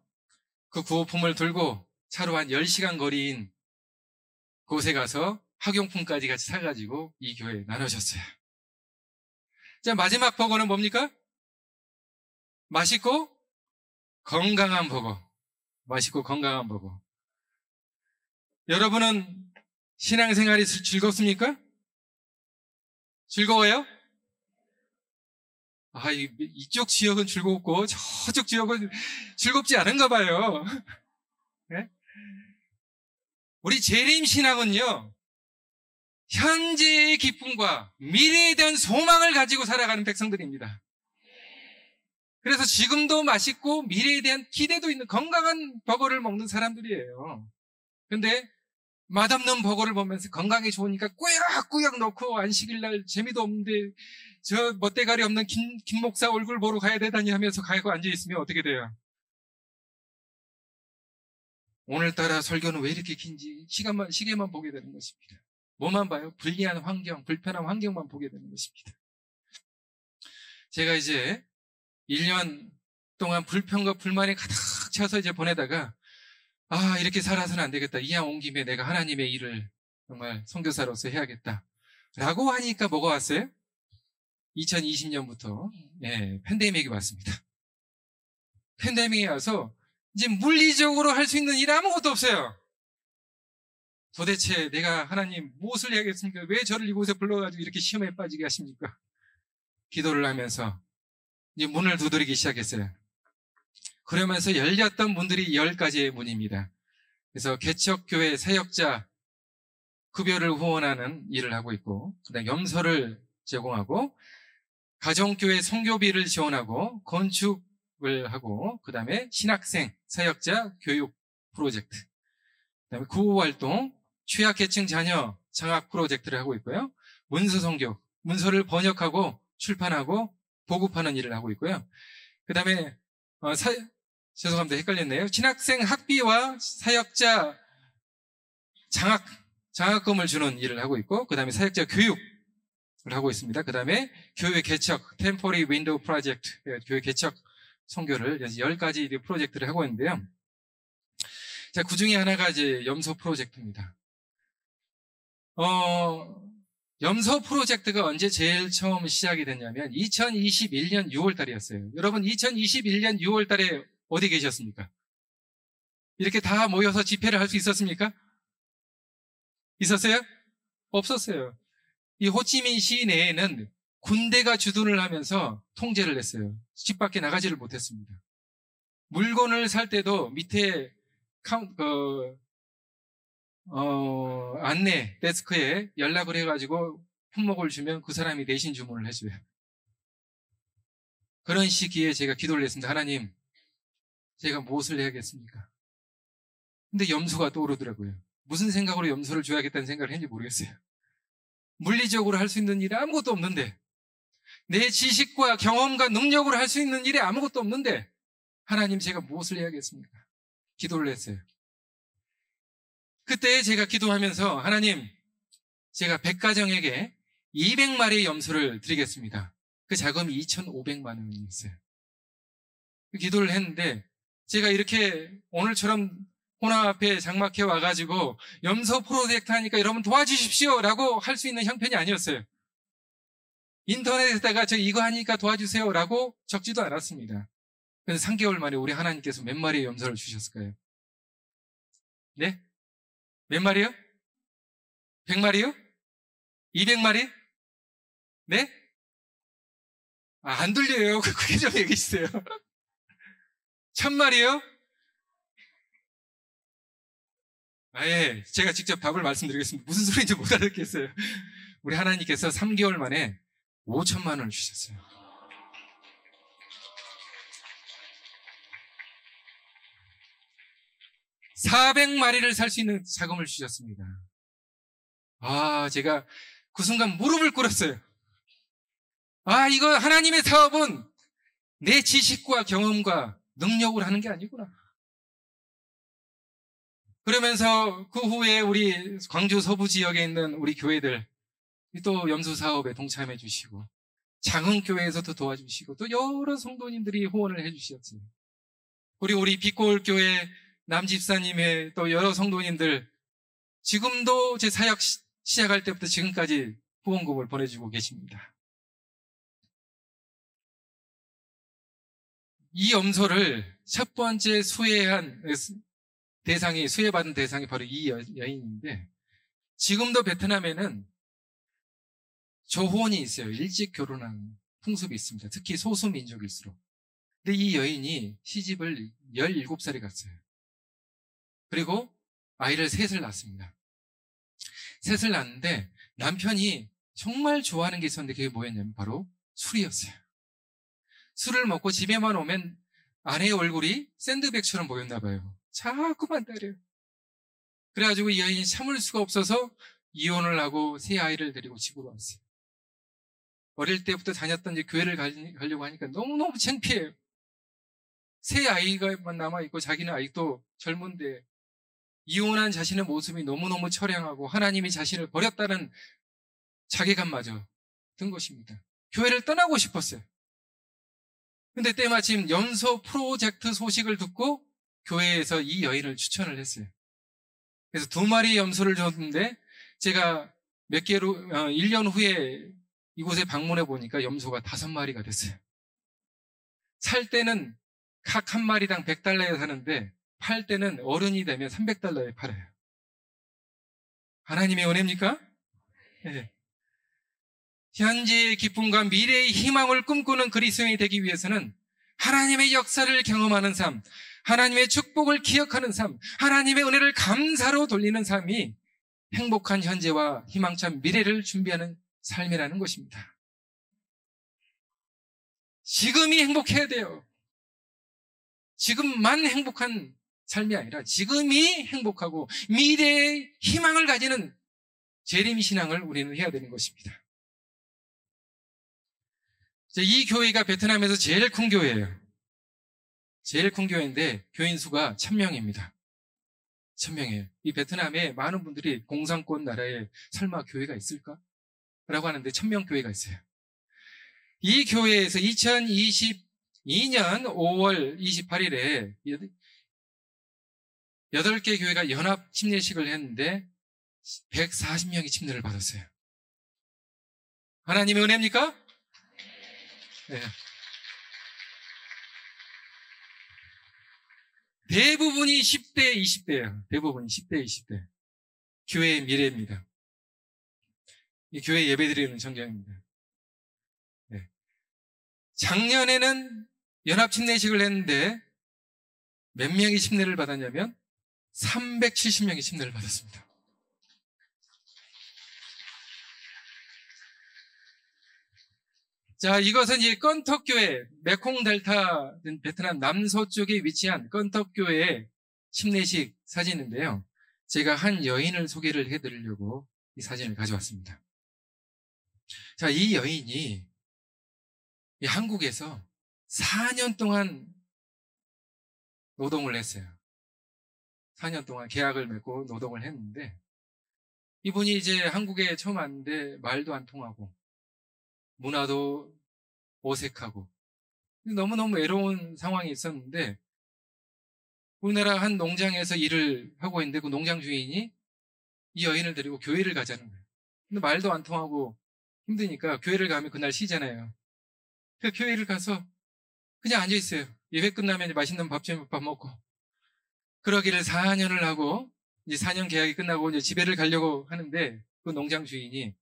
그 구호품을 들고 차로 한 10시간 거리인 그곳에 가서 학용품까지 같이 사가지고 이 교회에 나눠줬어요. 자, 마지막 버거는 뭡니까? 맛있고 건강한 버거. 맛있고 건강한 버거. 여러분은 신앙생활이 즐겁습니까? 즐거워요? 이쪽 지역은 즐겁고 저쪽 지역은 즐겁지 않은가 봐요. 네? 우리 재림 신앙은요, 현재의 기쁨과 미래에 대한 소망을 가지고 살아가는 백성들입니다. 그래서 지금도 맛있고 미래에 대한 기대도 있는 건강한 버거를 먹는 사람들이에요. 근데 맛없는 버거를 보면서 건강에 좋으니까 꾸역꾸역 넣고 안식일날 재미도 없는데 저 멋대가리 없는 김 목사 얼굴 보러 가야 되다니 하면서 가고 앉아있으면 어떻게 돼요? 오늘따라 설교는 왜 이렇게 긴지 시계만 보게 되는 것입니다. 뭐만 봐요? 불리한 환경, 불편한 환경만 보게 되는 것입니다. 제가 이제 1년 동안 불평과 불만이 가득 차서 이제 보내다가 이렇게 살아서는 안 되겠다. 이왕 온 김에 내가 하나님의 일을 정말 선교사로서 해야겠다. 라고 하니까 뭐가 왔어요? 2020년부터 팬데믹이 왔습니다. 팬데믹이 와서 이제 물리적으로 할 수 있는 일 아무것도 없어요. 도대체 내가 하나님 무엇을 해야겠습니까? 왜 저를 이곳에 불러가지고 이렇게 시험에 빠지게 하십니까? 기도를 하면서 이제 문을 두드리기 시작했어요. 그러면서 열렸던 문들이 10가지의 문입니다. 그래서 개척교회 사역자 급여를 후원하는 일을 하고 있고, 그다음 염소를 제공하고, 가정교회 선교비를 지원하고, 건축을 하고, 그 다음에 신학생 사역자 교육 프로젝트, 그 다음에 구호활동, 취약계층 자녀 장학 프로젝트를 하고 있고요. 문서 선교, 문서를 번역하고 출판하고 보급하는 일을 하고 있고요. 그 다음에 죄송합니다. 헷갈렸네요. 신학생 학비와 사역자 장학금을 주는 일을 하고 있고, 그 다음에 사역자 교육을 하고 있습니다. 그 다음에 교회 개척, 템포리 윈도우 프로젝트, 교회 개척 선교를 10가지 프로젝트를 하고 있는데요. 자, 그 중에 하나가 이제 염소 프로젝트입니다. 염소 프로젝트가 언제 제일 처음 시작이 됐냐면 2021년 6월 달이었어요. 여러분, 2021년 6월 달에 어디 계셨습니까? 이렇게 다 모여서 집회를 할 수 있었습니까? 있었어요? 없었어요. 이 호치민시 내에는 군대가 주둔을 하면서 통제를 했어요. 집 밖에 나가지를 못했습니다. 물건을 살 때도 밑에 안내 데스크에 연락을 해가지고 품목을 주면 그 사람이 대신 주문을 해줘요. 그런 시기에 제가 기도를 했습니다. 하나님, 제가 무엇을 해야겠습니까? 근데 염소가 떠오르더라고요. 무슨 생각으로 염소를 줘야겠다는 생각을 했는지 모르겠어요. 물리적으로 할 수 있는 일이 아무것도 없는데, 내 지식과 경험과 능력으로 할 수 있는 일이 아무것도 없는데, 하나님, 제가 무엇을 해야겠습니까? 기도를 했어요. 그때 제가 기도하면서, 하나님, 제가 100가정에게 200마리의 염소를 드리겠습니다. 그 자금이 2,500만 원이었어요. 그 기도를 했는데, 제가 이렇게 오늘처럼 코나 앞에 장막해 와가지고 염소 프로젝트 하니까 여러분 도와주십시오 라고 할 수 있는 형편이 아니었어요. 인터넷에다가 저 이거 하니까 도와주세요라고 적지도 않았습니다. 그래서 3개월 만에 우리 하나님께서 몇 마리의 염소를 주셨을까요? 네? 몇 마리요? 100마리요? 200마리? 네? 안 들려요. 그게 좀 얘기해 주세요. 1000마리요? 예, 제가 직접 답을 말씀드리겠습니다. 무슨 소리인지 못 알아듣겠어요. 우리 하나님께서 3개월 만에 5천만 원을 주셨어요. (400마리를) 살 수 있는 자금을 주셨습니다. 제가 그 순간 무릎을 꿇었어요. 이거 하나님의 사업은 내 지식과 경험과 능력으로 하는 게 아니구나. 그러면서 그 후에 우리 광주 서부 지역에 있는 우리 교회들 또 염소 사업에 동참해 주시고, 장흥교회에서도 도와주시고, 또 여러 성도님들이 후원을 해 주셨어요. 우리 빛골교회 남집사님의 또 여러 성도님들, 지금도 제 사역 시작할 때부터 지금까지 후원금을 보내주고 계십니다. 이 염소를 첫 번째 수혜받은 대상이 바로 이 여인인데, 지금도 베트남에는 조혼이 있어요. 일찍 결혼하는 풍습이 있습니다. 특히 소수민족일수록. 근데 이 여인이 시집을 17살에 갔어요. 그리고 아이를 셋을 낳았습니다. 셋을 낳았는데 남편이 정말 좋아하는 게 있었는데 그게 뭐였냐면 바로 술이었어요. 술을 먹고 집에만 오면 아내의 얼굴이 샌드백처럼 보였나 봐요. 자꾸만 때려요. 그래가지고 이 여인이 참을 수가 없어서 이혼을 하고 세 아이를 데리고 집으로 왔어요. 어릴 때부터 다녔던 이제 교회를 가려고 하니까 너무너무 창피해요. 세 아이가만 남아있고 자기는 아직도 젊은데 이혼한 자신의 모습이 너무너무 처량하고 하나님이 자신을 버렸다는 자괴감마저 든 것입니다. 교회를 떠나고 싶었어요. 근데 때마침 염소 프로젝트 소식을 듣고 교회에서 이 여인을 추천을 했어요. 그래서 2마리 염소를 줬는데 제가 1년 후에 이곳에 방문해 보니까 염소가 5마리가 됐어요. 살 때는 각 1마리당 $100에 사는데 팔 때는 어른이 되면 $300에 팔아요. 하나님의 은혜입니까? 네. 현재의 기쁨과 미래의 희망을 꿈꾸는 그리스도인이 되기 위해서는 하나님의 역사를 경험하는 삶, 하나님의 축복을 기억하는 삶, 하나님의 은혜를 감사로 돌리는 삶이 행복한 현재와 희망찬 미래를 준비하는 삶이라는 것입니다. 지금이 행복해야 돼요. 지금만 행복한 삶이 아니라 지금이 행복하고 미래의 희망을 가지는 재림 신앙을 우리는 해야 되는 것입니다. 이 교회가 베트남에서 제일 큰 교회예요. 제일 큰 교회인데 교인 수가 1000명입니다. 1000명이에요. 이 베트남에 많은 분들이 공산권 나라에 설마 교회가 있을까? 라고 하는데 1000명 교회가 있어요. 이 교회에서 2022년 5월 28일에 8개 교회가 연합 침례식을 했는데 140명이 침례를 받았어요. 하나님의 은혜입니까? 네. 대부분이 10대, 20대예요. 대부분이 10대, 20대. 교회의 미래입니다. 이 교회 예배드리는 정장입니다. 네. 작년에는 연합 침례식을 했는데 몇 명이 침례를 받았냐면 370명이 침례를 받았습니다. 자, 이것은 이제 건턱교회, 메콩델타 베트남 남서쪽에 위치한 건턱교회의 침례식 사진인데요. 제가 한 여인을 소개를 해드리려고 이 사진을 가져왔습니다. 자, 이 여인이 한국에서 4년 동안 노동을 했어요. 4년 동안 계약을 맺고 노동을 했는데 이분이 이제 한국에 처음 왔는데 말도 안 통하고 문화도 어색하고 너무너무 외로운 상황이 있었는데 우리나라 한 농장에서 일을 하고 있는데 그 농장 주인이 이 여인을 데리고 교회를 가자는 거예요. 근데 말도 안 통하고 힘드니까 교회를 가면 그날 쉬잖아요. 그 교회를 가서 그냥 앉아있어요. 예배 끝나면 이제 맛있는 밥 먹고. 그러기를 4년을 하고, 이제 4년 계약이 끝나고 이제 집에를 가려고 하는데, 그 농장 주인이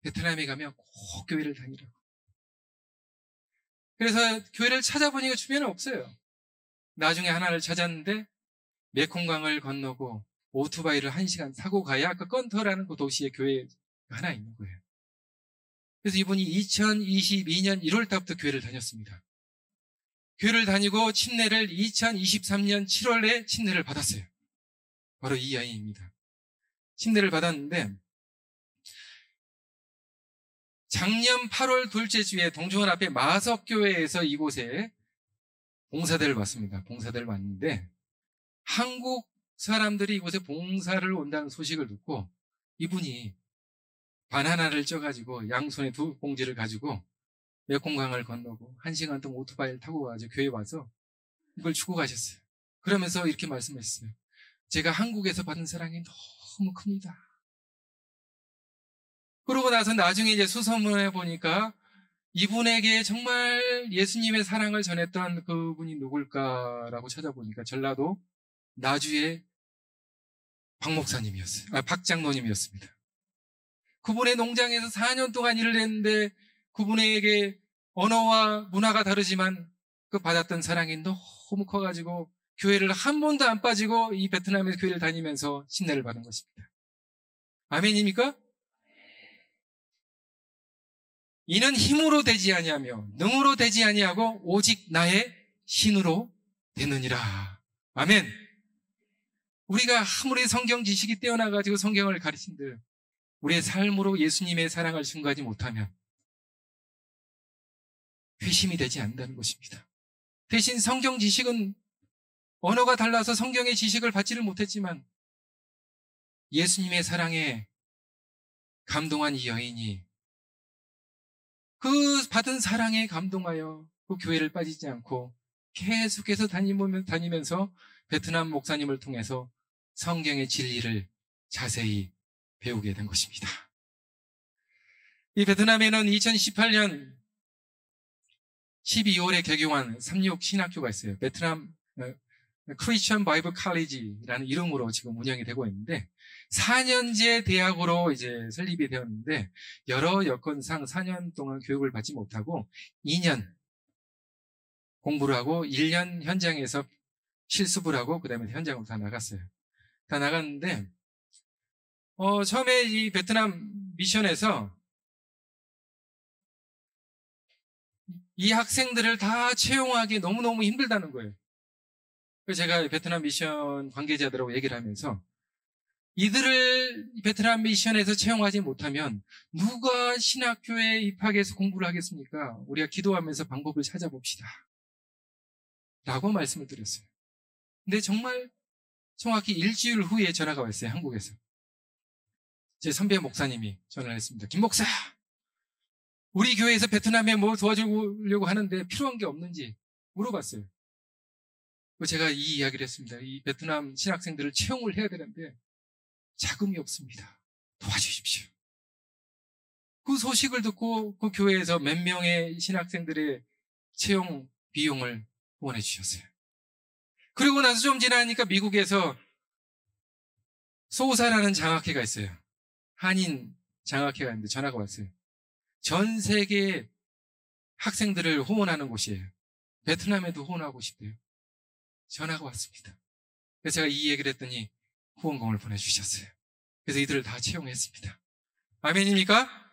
베트남에 가면 꼭 교회를 다니라고. 그래서 교회를 찾아보니까 주변에 없어요. 나중에 하나를 찾았는데, 메콩강을 건너고 오토바이를 1시간 타고 가야 그 건터라는 그 도시에 교회가 하나 있는 거예요. 그래서 이분이 2022년 1월 달부터 교회를 다녔습니다. 교회를 다니고 침례를 2023년 7월에 침례를 받았어요. 바로 이 아이입니다. 침례를 받았는데 작년 8월 둘째 주에 동중원 앞에 마석교회에서 이곳에 봉사대를 왔습니다. 봉사대를 왔는데 한국 사람들이 이곳에 봉사를 온다는 소식을 듣고 이분이 바나나를 쪄가지고 양손에 2봉지를 가지고 메콩강을 건너고 1시간 동안 오토바이를 타고 가지고 교회에 와서 이걸 주고 가셨어요. 그러면서 이렇게 말씀하셨어요. 제가 한국에서 받은 사랑이 너무 큽니다. 그러고 나서 나중에 이제 수소문에 보니까 이분에게 정말 예수님의 사랑을 전했던 그분이 누굴까라고 찾아보니까 전라도 나주의 박 목사님이었어요. 박 장로님이었습니다. 그분의 농장에서 4년 동안 일을 했는데 그분에게 언어와 문화가 다르지만 그 받았던 사랑이 너무 커가지고 교회를 한 번도 안 빠지고 이 베트남에서 교회를 다니면서 침례를 받은 것입니다. 아멘입니까? 이는 힘으로 되지 아니하며 능으로 되지 아니하고 오직 나의 신으로 되느니라. 아멘. 우리가 아무리 성경 지식이 뛰어나가지고 성경을 가르친들 우리의 삶으로 예수님의 사랑을 증거하지 못하면 회심이 되지 않는다는 것입니다. 대신 성경 지식은 언어가 달라서 성경의 지식을 받지를 못했지만 예수님의 사랑에 감동한 이 여인이 그 받은 사랑에 감동하여 그 교회를 빠지지 않고 계속해서 다니면서 베트남 목사님을 통해서 성경의 진리를 자세히 배우게 된 것입니다. 이 베트남에는 2018년 12월에 개교한 36 신학교가 있어요. 베트남 크리스천 바이블 칼리지라는 이름으로 지금 운영이 되고 있는데 4년제 대학으로 이제 설립이 되었는데 여러 여건상 4년 동안 교육을 받지 못하고 2년 공부를 하고 1년 현장에서 실습을 하고 그 다음에 현장으로 다 나갔어요. 다 나갔는데 처음에 이 베트남 미션에서 이 학생들을 다 채용하기 너무너무 힘들다는 거예요. 그래서 제가 베트남 미션 관계자들하고 얘기를 하면서 이들을 베트남 미션에서 채용하지 못하면 누가 신학교에 입학해서 공부를 하겠습니까? 우리가 기도하면서 방법을 찾아봅시다. 라고 말씀을 드렸어요. 근데 정말 정확히 일주일 후에 전화가 왔어요. 한국에서. 제 선배 목사님이 전화를 했습니다. 김 목사! 우리 교회에서 베트남에 뭐 도와주려고 하는데 필요한 게 없는지 물어봤어요. 제가 이 이야기를 했습니다. 이 베트남 신학생들을 채용을 해야 되는데 자금이 없습니다. 도와주십시오. 그 소식을 듣고 그 교회에서 몇 명의 신학생들의 채용 비용을 후원해 주셨어요. 그리고 나서 좀 지나니까 미국에서 소사라는 장학회가 있어요. 한인 장학회가 있는데 전화가 왔어요. 전 세계 학생들을 후원하는 곳이에요. 베트남에도 후원하고 싶대요. 전화가 왔습니다. 그래서 제가 이 얘기를 했더니 후원금을 보내주셨어요. 그래서 이들을 다 채용했습니다. 아멘입니까?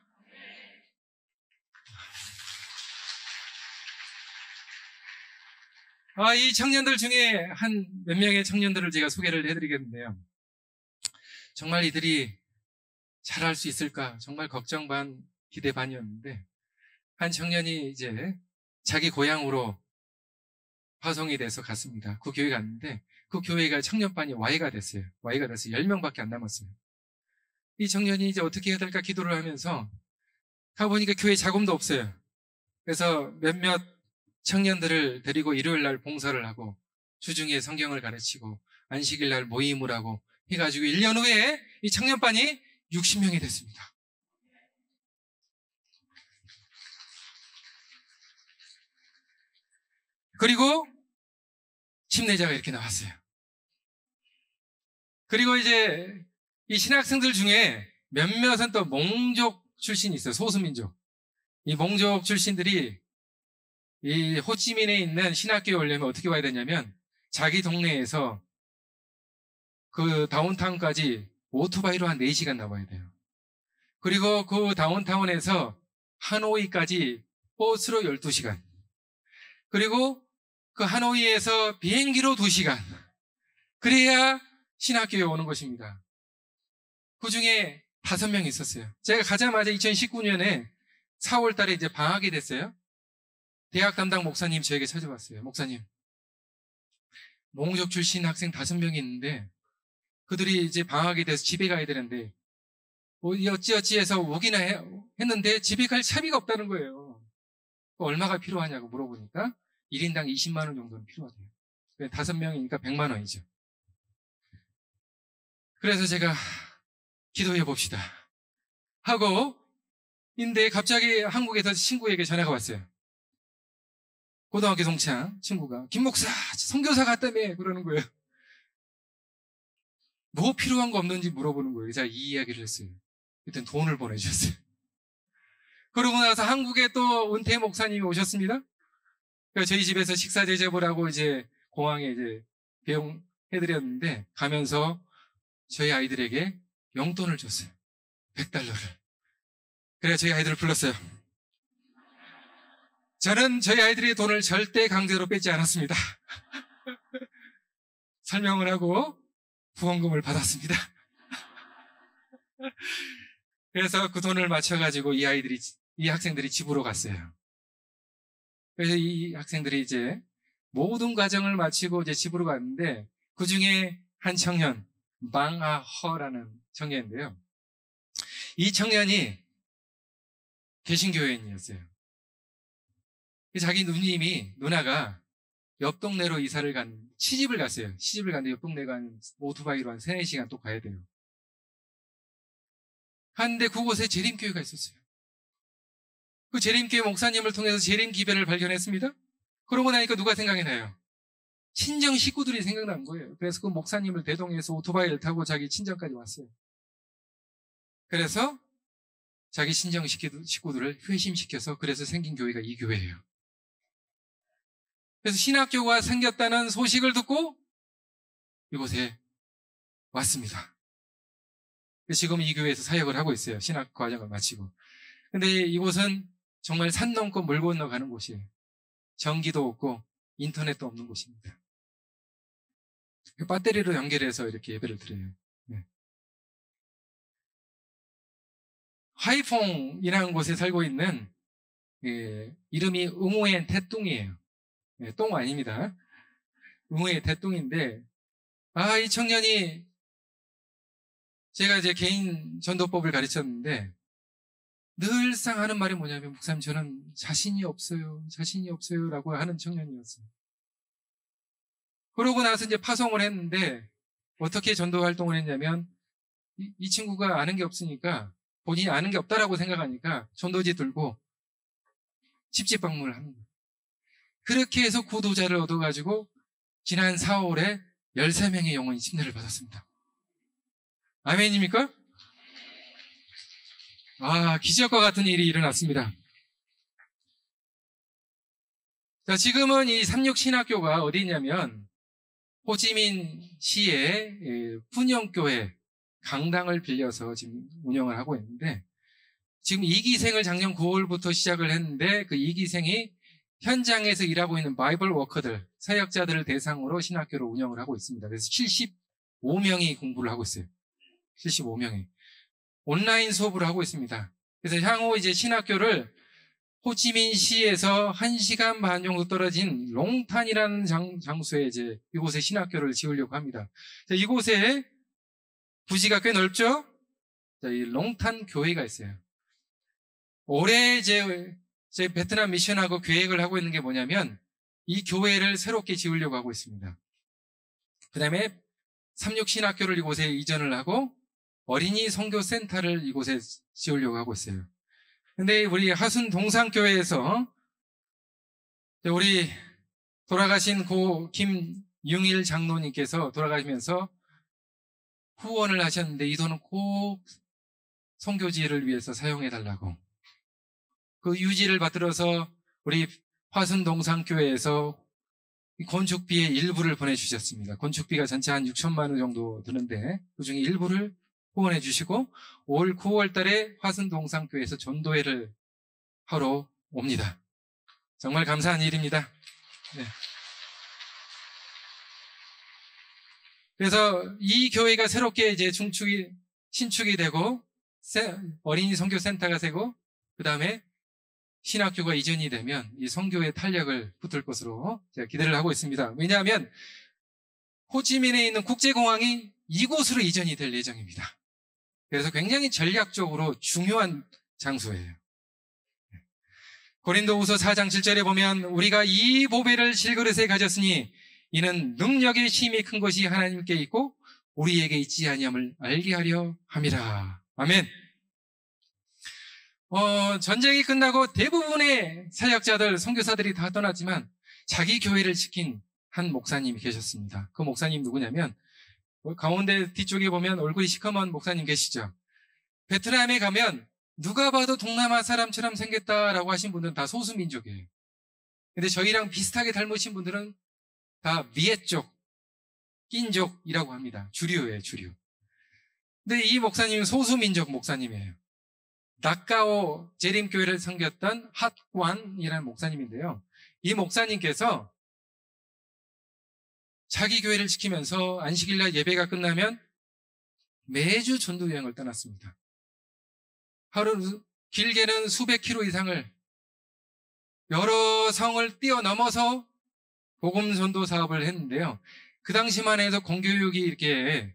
이 청년들 중에 한 몇 명의 청년들을 제가 소개를 해드리겠는데요. 정말 이들이 잘할 수 있을까? 정말 걱정 반, 기대 반이었는데, 한 청년이 이제 자기 고향으로 파송이 돼서 갔습니다. 그 교회 갔는데, 그 교회가 청년반이 Y가 됐어요. Y가 돼서 10명밖에 안 남았어요. 이 청년이 이제 어떻게 해야 될까 기도를 하면서 가보니까 교회 자금도 없어요. 그래서 몇몇 청년들을 데리고 일요일 날 봉사를 하고 주중에 성경을 가르치고 안식일 날 모임을 하고 해가지고 1년 후에 이 청년반이 60명이 됐습니다. 그리고 침례자가 이렇게 나왔어요. 그리고 이제 이 신학생들 중에 몇몇은 또 몽족 출신이 있어요. 소수민족. 이 몽족 출신들이 이 호치민에 있는 신학교에 오려면 어떻게 와야 되냐면 자기 동네에서 그 다운타운까지 오토바이로 한 4시간 나와야 돼요. 그리고 그 다운타운에서 하노이까지 버스로 12시간. 그리고 그 하노이에서 비행기로 2시간. 그래야 신학교에 오는 것입니다. 그 중에 5명이 있었어요. 제가 가자마자 2019년에 4월 달에 이제 방학이 됐어요. 대학 담당 목사님 저에게 찾아왔어요. 목사님, 몽족 출신 학생 5명이 있는데 그들이 이제 방학이 돼서 집에 가야 되는데 어찌어찌 해서 오기나 했는데 집에 갈 차비가 없다는 거예요. 얼마가 필요하냐고 물어보니까 1인당 20만 원 정도는 필요하대요. 5명이니까 100만 원이죠. 그래서 제가 기도해 봅시다 하고 인데 갑자기 한국에서 친구에게 전화가 왔어요. 고등학교 동창 친구가 김 목사 선교사 갔다며 그러는 거예요. 뭐 필요한 거 없는지 물어보는 거예요. 제가 이 이야기를 했어요. 그때 돈을 보내주셨어요. 그러고 나서 한국에 또 은퇴 목사님이 오셨습니다. 그러니까 저희 집에서 식사 대접을 하고 이제 공항에 이제 배웅해드렸는데 가면서 저희 아이들에게 용돈을 줬어요. $100. 그래서 저희 아이들을 불렀어요. 저는 저희 아이들의 돈을 절대 강제로 뺏지 않았습니다. 설명을 하고 후원금을 받았습니다. 그래서 그 돈을 맞춰가지고 이 학생들이 집으로 갔어요. 그래서 이 학생들이 이제 모든 과정을 마치고 이제 집으로 갔는데 그 중에 한 청년, 망아허라는 청년인데요. 이 청년이 개신교회인이었어요. 자기 누나가 옆 동네로 시집을 갔어요. 시집을 갔는데 옆 동네가 오토바이로 한 3, 4시간 또 가야 돼요. 한데 그곳에 재림교회가 있었어요. 그 재림교회 목사님을 통해서 재림기별을 발견했습니다. 그러고 나니까 누가 생각이 나요? 친정 식구들이 생각난 거예요. 그래서 그 목사님을 대동해서 오토바이를 타고 자기 친정까지 왔어요. 그래서 자기 친정 식구들을 회심시켜서 그래서 생긴 교회가 이 교회예요. 그래서 신학교가 생겼다는 소식을 듣고 이곳에 왔습니다. 지금 이 교회에서 사역을 하고 있어요. 신학 과정을 마치고. 근데 이곳은 정말 산 넘고 물 건너 가는 곳이에요. 전기도 없고 인터넷도 없는 곳입니다. 배터리로 연결해서 이렇게 예배를 드려요. 네. 하이퐁이라는 곳에 살고 있는 이름이 응우엔 태뚱이에요. 똥 아닙니다. 응우엔 태뚱인데 이 청년이 제가 이제 개인 전도법을 가르쳤는데 늘상 하는 말이 뭐냐면 목사님 저는 자신이 없어요 라고 하는 청년이었어요. 그러고 나서 이제 파송을 했는데 어떻게 전도 활동을 했냐면 이 친구가 아는 게 없으니까 본인이 아는 게 없다라고 생각하니까 전도지 들고 집집 방문을 하는 거예요. 그렇게 해서 구도자를 얻어가지고 지난 4월에 13명의 영혼이 침례를 받았습니다. 아멘입니까? 기적과 같은 일이 일어났습니다. 자, 지금은 이 삼육신학교가 어디 있냐면 호치민시의 푸녕교회 강당을 빌려서 지금 운영을 하고 있는데 지금 2기생을 작년 9월부터 시작을 했는데 그 2기생이 현장에서 일하고 있는 바이블 워커들, 사역자들을 대상으로 신학교를 운영을 하고 있습니다. 그래서 75명이 공부를 하고 있어요. 75명이. 온라인 수업을 하고 있습니다. 그래서 향후 이제 신학교를 호치민시에서 1시간 반 정도 떨어진 롱탄이라는 장소에 이제 이곳에 신학교를 지으려고 합니다. 자, 이곳에 부지가 꽤 넓죠? 자, 이 롱탄 교회가 있어요. 올해 이제 베트남 미션하고 계획을 하고 있는 게 뭐냐면 이 교회를 새롭게 지으려고 하고 있습니다. 그 다음에 삼육신학교를 이곳에 이전을 하고 어린이 선교센터를 이곳에 지으려고 하고 있어요. 근데 우리 하순 동산교회에서 우리 돌아가신 고 김융일 장로님께서 돌아가시면서 후원을 하셨는데 이 돈은 꼭 선교지를 위해서 사용해달라고. 그 유지를 받들어서 우리 화순동산교회에서 건축비의 일부를 보내주셨습니다. 건축비가 전체 한 6천만 원 정도 드는데 그중에 일부를 후원해 주시고 올 9월 달에 화순동산교회에서 전도회를 하러 옵니다. 정말 감사한 일입니다. 네. 그래서 이 교회가 새롭게 이제 신축이 되고 어린이 선교센터가 되고 그 다음에 신학교가 이전이 되면 이 선교의 탄력을 붙을 것으로 제가 기대를 하고 있습니다. 왜냐하면 호치민에 있는 국제공항이 이곳으로 이전이 될 예정입니다. 그래서 굉장히 전략적으로 중요한 장소예요. 고린도후서 4장 7절에 보면 우리가 이 보배를 실그릇에 가졌으니 이는 능력의 힘이 큰 것이 하나님께 있고 우리에게 있지 아니함을 알게 하려 함이라. 아멘. 전쟁이 끝나고 대부분의 사역자들, 선교사들이 다 떠났지만 자기 교회를 지킨 한 목사님이 계셨습니다. 그 목사님 누구냐면 가운데 뒤쪽에 보면 얼굴이 시커먼 목사님 계시죠. 베트남에 가면 누가 봐도 동남아 사람처럼 생겼다라고 하신 분들은 다 소수민족이에요. 근데 저희랑 비슷하게 닮으신 분들은 다 미에족, 낀족이라고 합니다. 주류예요, 주류. 근데 이 목사님은 소수민족 목사님이에요. 낙가오 재림교회를 섬겼던 핫관이라는 목사님인데요. 이 목사님께서 자기 교회를 지키면서 안식일날 예배가 끝나면 매주 전도 여행을 떠났습니다. 하루 길게는 수백 킬로 이상을 여러 성을 뛰어넘어서 복음 전도 사업을 했는데요. 그 당시만 해도 공교육이 이렇게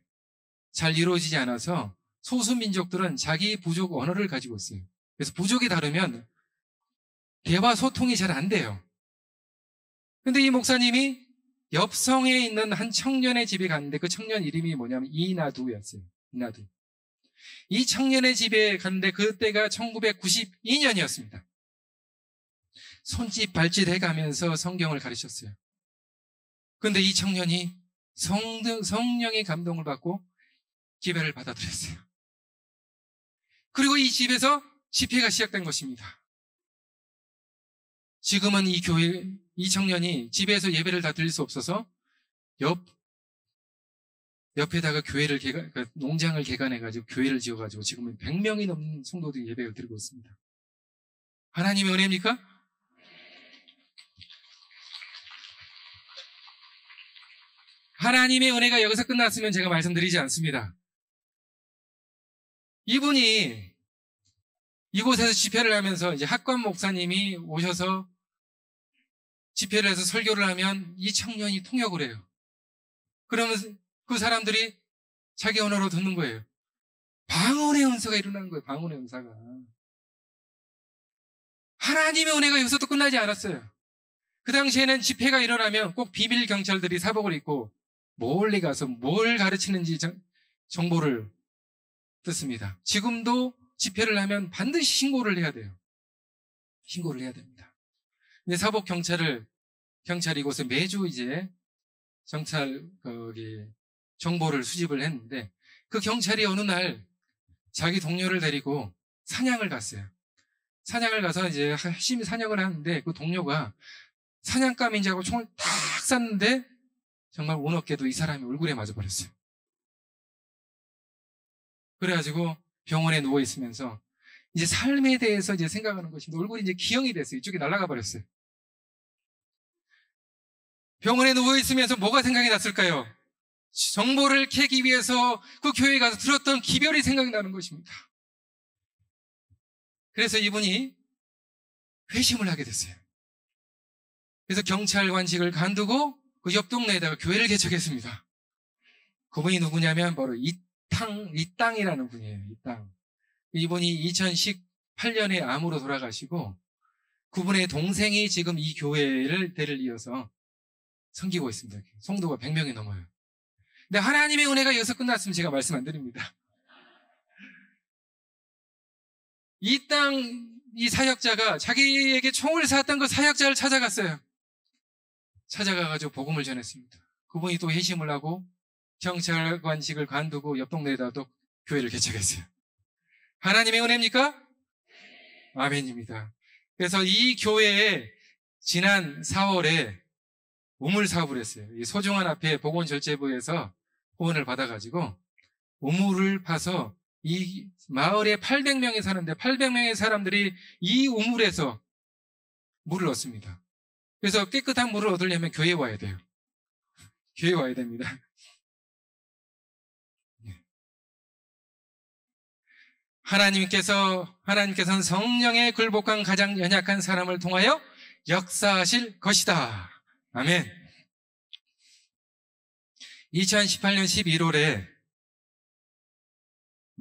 잘 이루어지지 않아서 소수민족들은 자기 부족 언어를 가지고 있어요. 그래서 부족이 다르면 대화 소통이 잘 안 돼요. 근데 이 목사님이 옆 성에 있는 한 청년의 집에 갔는데 그 청년 이름이 뭐냐면 이나두였어요. 이나두. 이 청년의 집에 갔는데 그때가 1992년이었습니다. 손짓 발짓 해가면서 성경을 가르쳤어요. 그런데 이 청년이 성령의 감동을 받고 기회를 받아들였어요. 그리고 이 집에서 집회가 시작된 것입니다. 지금은 이 청년이 집에서 예배를 다 드릴 수 없어서 옆에다가 농장을 개간해가지고 교회를 지어가지고 지금은 100명이 넘는 성도들이 예배를 드리고 있습니다. 하나님의 은혜입니까? 하나님의 은혜가 여기서 끝났으면 제가 말씀드리지 않습니다. 이분이 이곳에서 집회를 하면서 이제 학관 목사님이 오셔서 집회를 해서 설교를 하면 이 청년이 통역을 해요. 그러면 그 사람들이 자기 언어로 듣는 거예요. 방언의 은사가 일어나는 거예요. 방언의 은사가. 하나님의 은혜가 여기서도 끝나지 않았어요. 그 당시에는 집회가 일어나면 꼭 비밀 경찰들이 사복을 입고 멀리 가서 뭘 가르치는지 정보를 듣습니다. 지금도 집회를 하면 반드시 신고를 해야 돼요. 신고를 해야 됩니다. 근데 사복 경찰이 이곳에 매주 이제 정보를 수집을 했는데 그 경찰이 어느 날 자기 동료를 데리고 사냥을 갔어요. 사냥을 가서 이제 열심히 사냥을 하는데 그 동료가 사냥감인 줄 알고 총을 탁 쐈는데 정말 운 없게도 이 사람이 얼굴에 맞아버렸어요. 그래가지고 병원에 누워있으면서 이제 삶에 대해서 이제 생각하는 것인데 얼굴이 이제 기형이 됐어요. 이쪽에 날아가 버렸어요. 병원에 누워있으면서 뭐가 생각이 났을까요? 정보를 캐기 위해서 그 교회에 가서 들었던 기별이 생각이 나는 것입니다. 그래서 이분이 회심을 하게 됐어요. 그래서 경찰관직을 간두고 그 옆 동네에다가 교회를 개척했습니다. 그분이 누구냐면 바로 이땅이라는 분이에요. 이땅. 이분이 2018년에 암으로 돌아가시고 그분의 동생이 지금 이 교회를 대를 이어서 섬기고 있습니다. 성도가 100명이 넘어요. 근데 하나님의 은혜가 여기서 끝났으면 제가 말씀 안 드립니다. 이 사역자가 자기에게 총을 쐈던 그 사역자를 찾아갔어요. 찾아가가지고 복음을 전했습니다. 그분이 또 회심을 하고 경찰관직을 관두고 옆 동네에다 또 교회를 개척했어요. 하나님의 은혜입니까? 아멘입니다. 그래서 이 교회에 지난 4월에 우물 사업을 했어요. 이 소중한 앞에 보건절제부에서 후원을 받아가지고 우물을 파서 이 마을에 800명이 사는데 800명의 사람들이 이 우물에서 물을 얻습니다. 그래서 깨끗한 물을 얻으려면 교회에 와야 돼요. 교회에 와야 됩니다. 하나님께서는 성령의 굴복한 가장 연약한 사람을 통하여 역사하실 것이다. 아멘. 2018년 11월에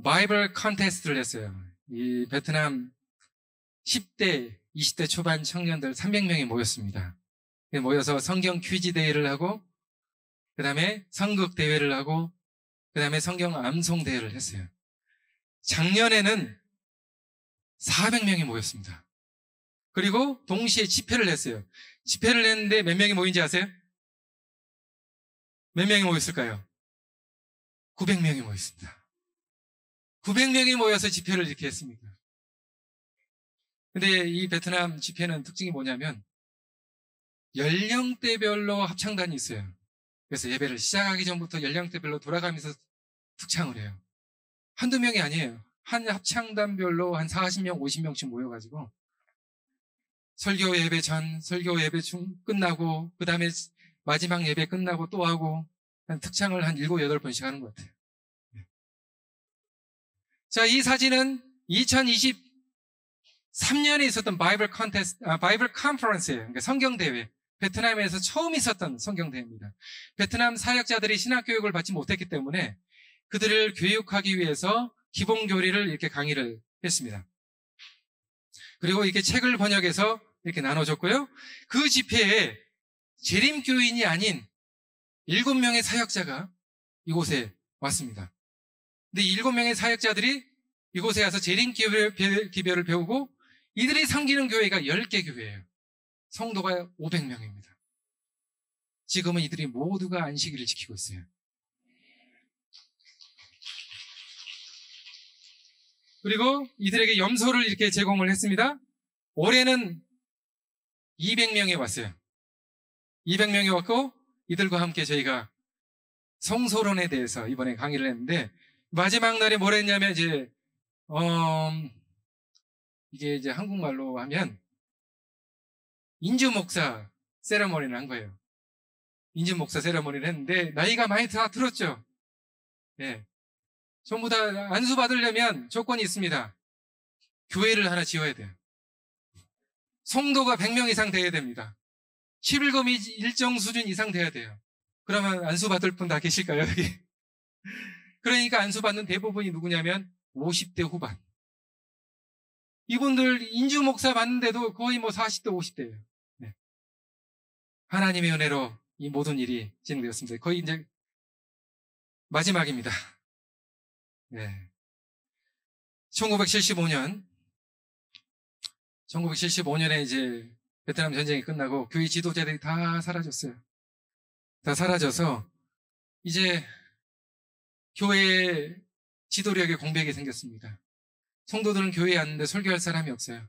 바이블 컨테스트를 했어요. 이 베트남 10대, 20대 초반 청년들 300명이 모였습니다. 모여서 성경 퀴즈 대회를 하고, 그 다음에 성극 대회를 하고, 그 다음에 성경 암송 대회를 했어요. 작년에는 400명이 모였습니다. 그리고 동시에 집회를 했어요. 집회를 했는데 몇 명이 모인지 아세요? 몇 명이 모였을까요? 900명이 모였습니다. 900명이 모여서 집회를 이렇게 했습니다. 근데 이 베트남 집회는 특징이 뭐냐면 연령대별로 합창단이 있어요. 그래서 예배를 시작하기 전부터 연령대별로 돌아가면서 특창을 해요. 한두 명이 아니에요. 한 합창단별로 한 40명, 50명씩 모여가지고 설교 예배 전, 설교 예배 중 끝나고 그 다음에 마지막 예배 끝나고 또 하고 한 특창을 한 7, 8번씩 하는 것 같아요. 자, 이 사진은 2023년에 있었던 바이블 컨퍼런스예요. 그러니까 성경대회. 베트남에서 처음 있었던 성경대회입니다. 베트남 사역자들이 신학교육을 받지 못했기 때문에 그들을 교육하기 위해서 기본교리를 이렇게 강의를 했습니다. 그리고 이렇게 책을 번역해서 이렇게 나눠줬고요. 그 집회에 재림교인이 아닌 7명의 사역자가 이곳에 왔습니다. 근데 7명의 사역자들이 이곳에 와서 재림기별을 배우고 이들이 섬기는 교회가 10개 교회예요. 성도가 500명입니다. 지금은 이들이 모두가 안식일을 지키고 있어요. 그리고 이들에게 염소를 이렇게 제공을 했습니다. 올해는 200명이 왔어요. 200명이 왔고 이들과 함께 저희가 성소론에 대해서 이번에 강의를 했는데 마지막 날에 뭘 했냐면 이게 이제 한국말로 하면 인주 목사 세레머니를 한 거예요. 인주 목사 세레머니를 했는데 나이가 많이 다 들었죠. 네. 전부 다 안수 받으려면 조건이 있습니다. 교회를 하나 지어야 돼요. 성도가 100명 이상 돼야 됩니다. 11금이 일정 수준 이상 돼야 돼요. 그러면 안수 받을 분 다 계실까요, 여기? 그러니까 안수 받는 대부분이 누구냐면 50대 후반. 이분들 인주 목사 받는데도 거의 40대, 50대예요. 네. 하나님의 은혜로 이 모든 일이 진행되었습니다. 거의 이제 마지막입니다. 네. 1975년에 이제 베트남 전쟁이 끝나고 교회 지도자들이 다 사라졌어요. 다 사라져서 이제 교회에 지도력의 공백이 생겼습니다. 성도들은 교회에 왔는데 설교할 사람이 없어요.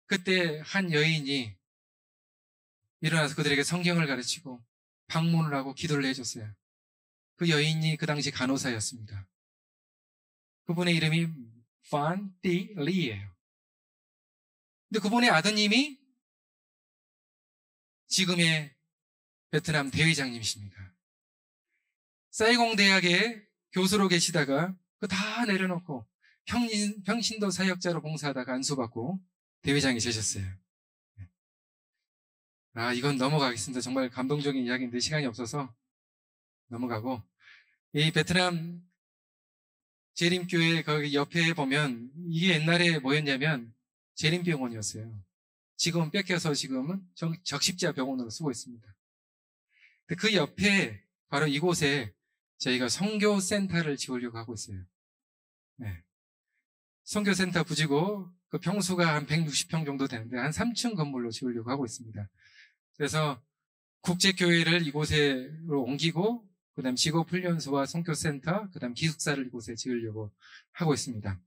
그때 한 여인이 일어나서 그들에게 성경을 가르치고 방문을 하고 기도를 해줬어요. 그 여인이 그 당시 간호사였습니다. 그분의 이름이 판 티 리예요. 근데 그분의 아드님이 지금의 베트남 대회장님이십니다. 사이공 대학에 교수로 계시다가 그거 다 내려놓고 평신도 사역자로 봉사하다가 안수받고 대회장이 되셨어요. 이건 넘어가겠습니다. 정말 감동적인 이야기인데 시간이 없어서 넘어가고, 이 베트남 재림교회 거기 옆에 보면 이게 옛날에 뭐였냐면 재림병원이었어요. 지금은 뺏겨서 지금은 적십자 병원으로 쓰고 있습니다. 그 옆에 바로 이곳에 저희가 선교센터를 지으려고 하고 있어요. 네. 선교센터 부지고 그 평수가 한 160평 정도 되는데 한 3층 건물로 지으려고 하고 있습니다. 그래서 국제교회를 이곳으로 옮기고 그다음 직업훈련소와 선교센터, 그다음 기숙사를 이곳에 지으려고 하고 있습니다.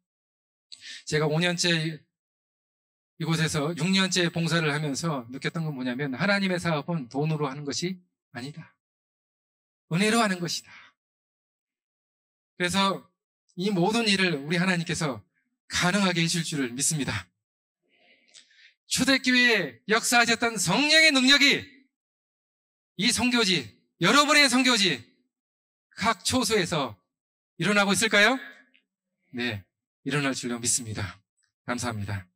제가 5년째 이곳에서 6년째 봉사를 하면서 느꼈던 건 뭐냐면 하나님의 사업은 돈으로 하는 것이 아니다. 은혜로 하는 것이다. 그래서 이 모든 일을 우리 하나님께서 가능하게 해줄 줄을 믿습니다. 초대교회에 역사하셨던 성령의 능력이 이 선교지, 여러분의 선교지 각 초소에서 일어나고 있을까요? 네, 일어날 줄로 믿습니다. 감사합니다.